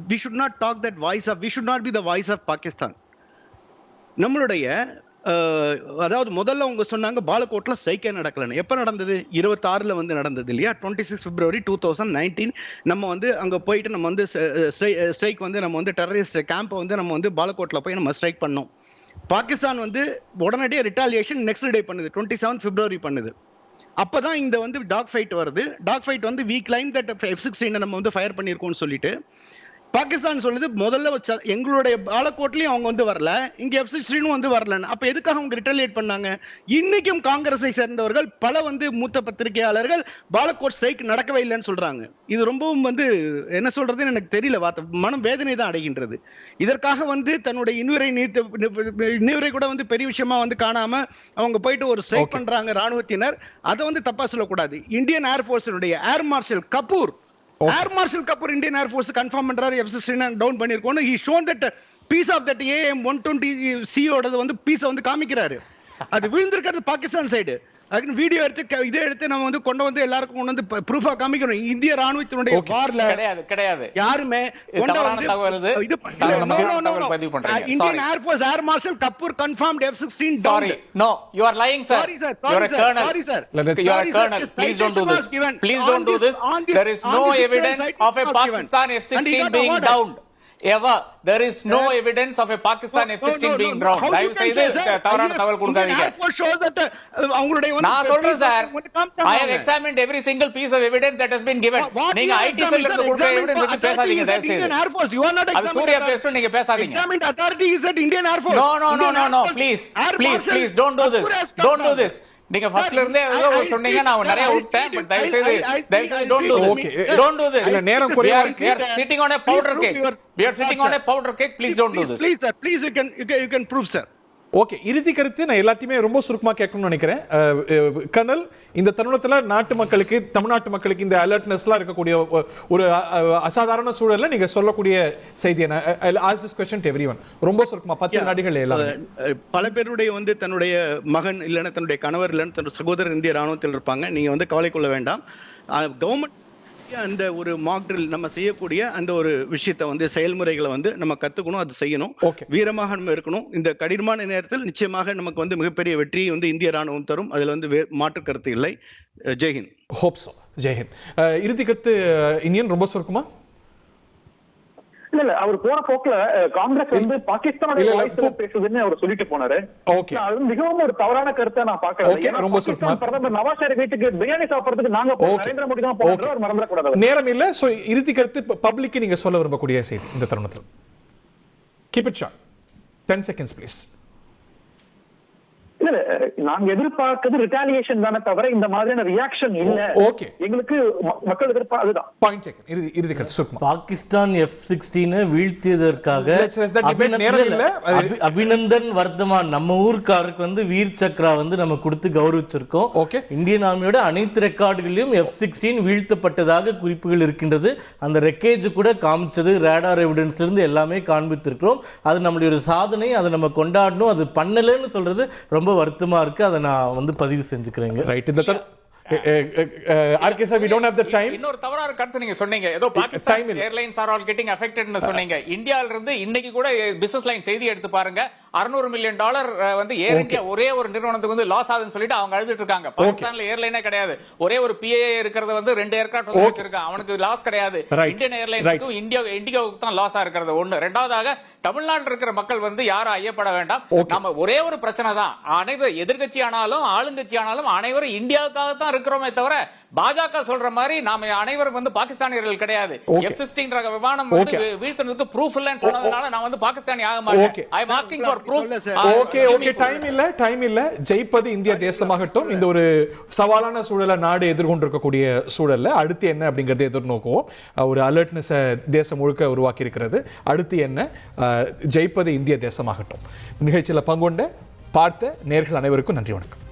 [SPEAKER 2] we should not talk that voice of, we should not be the voice of Pakistan. நம்மளுடைய அதாவது முதல்ல அவங்க சொன்னாங்க பாலக்கோட்ல ஸ்ட்ரைக்கே நடக்கலன்னு. எப்போ நடந்தது? 26 வந்து நடந்தது இல்லையா? 26 February 2019 நம்ம வந்து அங்கே போயிட்டு நம்ம வந்து ஸ்ட்ரைக் வந்து நம்ம வந்து டெரரிஸ்ட் கேம்பை வந்து நம்ம வந்து பாலக்கோட்ல போய் நம்ம ஸ்ட்ரைக் பண்ணோம். பாகிஸ்தான் வந்து உடனடியே ரிட்டாலியேஷன் நெக்ஸ்ட் டே பண்ணுது, 27 February பண்ணுது. அப்பதான் இந்த வந்து டாக் ஃபைட் வருது. டாக் ஃபைட் வந்து we claim that F-16 நம்ம வந்து ஃபயர் பண்ணியிருக்கோம்னு சொல்லிட்டு பாகிஸ்தான் சொல்லுது முதல்ல எங்களுடைய பாலக்கோட்லயும் அவங்க வந்து வரல, இங்க F-16 வந்து வரலன்னு. அப்ப எதுக்காக அவங்க ரிட்டாலியேட் பண்ணாங்க? இன்னைக்கும் காங்கிரஸை சேர்ந்தவர்கள் பல வந்து மூத்த பத்திரிகையாளர்கள் பாலக்கோட் ஸ்ட்ரைக் நடக்கவே இல்லைன்னு சொல்றாங்க. இது ரொம்பவும் வந்து என்ன சொல்றதுன்னு எனக்கு தெரியல, மனம் வேதனை தான் அடைகின்றது. இதற்காக வந்து தன்னுடைய இன்னுரை கூட வந்து பெரிய விஷயமா வந்து காணாம அவங்க போயிட்டு ஒரு ஸ்ட்ரைக் பண்றாங்க ராணுவத்தினர். அதை வந்து தப்பா சொல்லக்கூடாது. இந்தியன் ஏர்ஃபோர்ஸினுடைய air marshal Kapoor Indian air force confirm பண்றாரு F-16 டவுன் பண்ணிருக்கோம். he shown that piece of that AIM-120C ஓட வந்து பீஸை வந்து காமிக்கிறாரு. அது விழுந்திருக்கிறது பாகிஸ்தான் சைடு. அதுக்கு வீடியோ எடுத்து நம்ம வந்து கொண்டு வந்து எல்லாருக்கும் கொண்டு வந்து ப்ரூஃபா காமிக்கணும். இந்திய ராணுவத்தினுடைய வார்ல
[SPEAKER 3] கிடையாது
[SPEAKER 2] யாருமே Indian air force air marshal Kapoor confirmed F-16
[SPEAKER 3] sorry no you are lying sir. you are a colonel.
[SPEAKER 2] Sorry sir,
[SPEAKER 3] you are a colonel. Please don't do this. There is no evidence of a Pakistan F-16 being downed ever. There is no evidence of a Pakistan F-16 being drowned. தயவு செய்து தவறான தகவல் கொடுக்காதீங்க. நான் சொல்றேன் sir, I have examined every single piece of evidence that has been given. நீங்க ID செல்ல இருந்து கொடுத்த எவிடன்ஸ் பத்தி பேசாதீங்க தயவு செய்து. அது சூர்யா பேசுறது நீங்க பேசாதீங்க.
[SPEAKER 2] Examined authority is that Indian Air Force.
[SPEAKER 3] No please don't do this. நீங்க ஃபர்ஸ்ட்ல இருந்தே ஏதோ சொன்னீங்க, நான் நிறைய விட்டேன். பட் தயவு செய்து don't do this.
[SPEAKER 1] நேரம் குறைவா இருக்கு.
[SPEAKER 3] We are sitting on a powder cake. Please don't do this.
[SPEAKER 2] Please sir, please you can prove sir.
[SPEAKER 1] Okay, இறுதி கருத்து நான் எல்லாத்தையுமே ரொம்ப சுருக்கமாக கேட்கணும்னு நினைக்கிறேன். கர்னல், இந்த தருணத்தில் நாட்டு மக்களுக்கு, தமிழ்நாட்டு மக்களுக்கு இந்த அலர்ட்னஸ்லாம் இருக்கக்கூடிய ஒரு அசாதாரண சூழலில் நீங்கள் சொல்லக்கூடிய செய்தி என்ன? As this question to everyone, ரொம்ப சுருக்கமாக 10 நாடுகள் எல்லாம்.
[SPEAKER 2] பல பேருடைய வந்து தன்னுடைய மகன் இல்லைன்னா தன்னுடைய கணவர் இல்லைன்னா தன்னுடைய சகோதரர் இந்திய ராணுவத்தில் இருப்பாங்க. நீங்க வந்து கவலை கொள்ள வேண்டாம். கவர்மெண்ட் அந்த ஒரு மாக் ட்ரில் நம்ம செய்யக்கூடிய அந்த ஒரு விஷயத்தை வந்து செயல்முறைகளை வந்து நம்ம கத்துக்கணும், அது செய்யணும், வீரமாக நம்ம இருக்கணும். இந்த கடினமான நேரத்தில் நிச்சயமாக நமக்கு வந்து மிகப்பெரிய வெற்றியை வந்து இந்திய ராணுவம் தரும். அதுல வந்து மாற்று கருத்து இல்லை. ஜெய்ஹிந்த்.
[SPEAKER 1] Hope so. ஜெய்ஹிந்த். இறுதி கருத்து இனியன், ரொம்ப சுருக்கமா.
[SPEAKER 4] இல்ல அவர் போற போக்குல காங்கிரஸ் வந்து பாகிஸ்தானோட பேசுதுன்னு அவர் சொல்லிட்டு போனாரு. அது மிகவும் ஒரு தவறான கருத்தை நான் பாக்குறேன். பிரதமர் நவாஸ் ஷெரீப் வீட்டுக்கு பிரியாணி சாப்பிடுறதுக்கு நாங்க நரேந்திர மோடி தான் போறோம், மறந்துடக்கூடாது.
[SPEAKER 1] நேரம் இல்ல. சோ இறுதி கருத்து பப்ளிக் நீங்க சொல்ல விரும்பக்கூடிய செய்தி இந்த தருணத்தில். Keep it short. 10 seconds please.
[SPEAKER 4] இல்ல நாங்க எதிர்பார்க்கிறது ரிட்டாலியேஷன் தானே தவிர இந்த மாதிரியான ரியாக்ஷன் இல்ல.
[SPEAKER 1] ஓகே,
[SPEAKER 4] எங்களுக்கு மக்கள் எதிர்பார்ப்பு அதுதான்.
[SPEAKER 1] Point taken. இறுதி கருத்து சுருக்கமா.
[SPEAKER 5] பாகிஸ்தான் F-16 வீழ்த்தியதற்காக அபிநந்தன் வர்தமான் நம்ம ஊர்க்காரருக்கு வந்து வீர் சக்ரா வந்து நம்ம கொடுத்து கௌரவிச்சிருக்கோம்.
[SPEAKER 1] ஓகே,
[SPEAKER 5] இந்தியன் ஆர்மியோட அனைத்து ரெக்கார்டுகளிலும் F-16 வீழ்த்தப்பட்டதாக குறிப்புகள் இருக்கின்றது. அந்த ரெக்கேஜ் கூட காமிச்சது, ரேடார் எவிடன்ஸ்ல இருந்து எல்லாமே காண்பித்திருக்கிறோம். அது நம்மளுடைய ஒரு சாதனை, அதை நம்ம கொண்டாடணும். அது பண்ணலன்னு சொல்றது ரொம்ப வருத்தமா இருக்கு. அதை நான் வந்து பதிவு செஞ்சுக்கிறேங்க.
[SPEAKER 1] ரைட். இந்த RK sir, we don't have the time.
[SPEAKER 3] இன்னொரு தவறான கருத்து நீங்க சொன்னீங்க, ஏதோ Pakistan airlines are all getting அஃபெக்டட்னு சொன்னீங்க. இந்தியால இருந்து இன்னைக்கு கூட பிசினஸ் லைன் செய்தி எடுத்து பாருங்க, $600 மில்லியன் வந்து ஏர் இந்தியா ஒரே ஒரு நிறுவனத்துக்கு வந்து லாஸ் ஆகுதுன்னு சொல்லிட்டு அவங்க அழுதுட்டு இருக்காங்க. பாகிஸ்தான்ல ஏர்லைனே கிடையாது, ஒரே ஒரு PAA இருக்கிறது வந்து 2 ஏர்கிராஃப்ட் வச்சிருக்காங்க, அவனுக்கு லாஸ் கிடையாது. இந்தியன் ஏர்லைன்ஸ்க்கும் இண்டிகோவுக்கு தான் லாஸா இருக்கிறது ஒண்ணு. ரெண்டாவதாக தமிழ்நாட்டில் இருக்கிற மக்கள் வந்து யாரும் ஐயப்பட வேண்டாம். நம்ம ஒரே ஒரு பிரச்சனை தான், அனைவரும் எதிர்கட்சி ஆனாலும் ஆளுங்கட்சி ஆனாலும் அனைவரும் இந்தியாவுக்காக தான் இருக்கிறோமே தவிர பாஜக சொல்ற மாதிரி நாம அனைவரும் வந்து பாகிஸ்தானியர்கள் கிடையாது. F-16 ரக விமானம் வந்து வீழ்த்தினதுக்கு ப்ரூஃப் இல்லன்னு சொன்னதுனால நான் வந்து பாகிஸ்தானி ஆக மாட்டேன். I am asking for proof.
[SPEAKER 1] Okay, time இல்ல. ஜெயிப்பது இந்திய தேசமாகட்டும். இந்த ஒரு சவாலான சூழலை நாடு எதிர்கொண்டிருக்கக்கூடிய சூழல்ல அடுத்து என்ன அப்படிங்கறதை எதிர்நோக்குவோம். ஒரு அலர்ட்னஸ் தேசம் முழுக்க உருவாக்கி இருக்கிறது. அடுத்து என்ன? ஜெயிப்பது இந்திய தேசமாகட்டும். நிகழ்ச்சியில் பங்குகொண்ட பார்த்த நேயர்கள் அனைவருக்கும் நன்றி, வணக்கம்.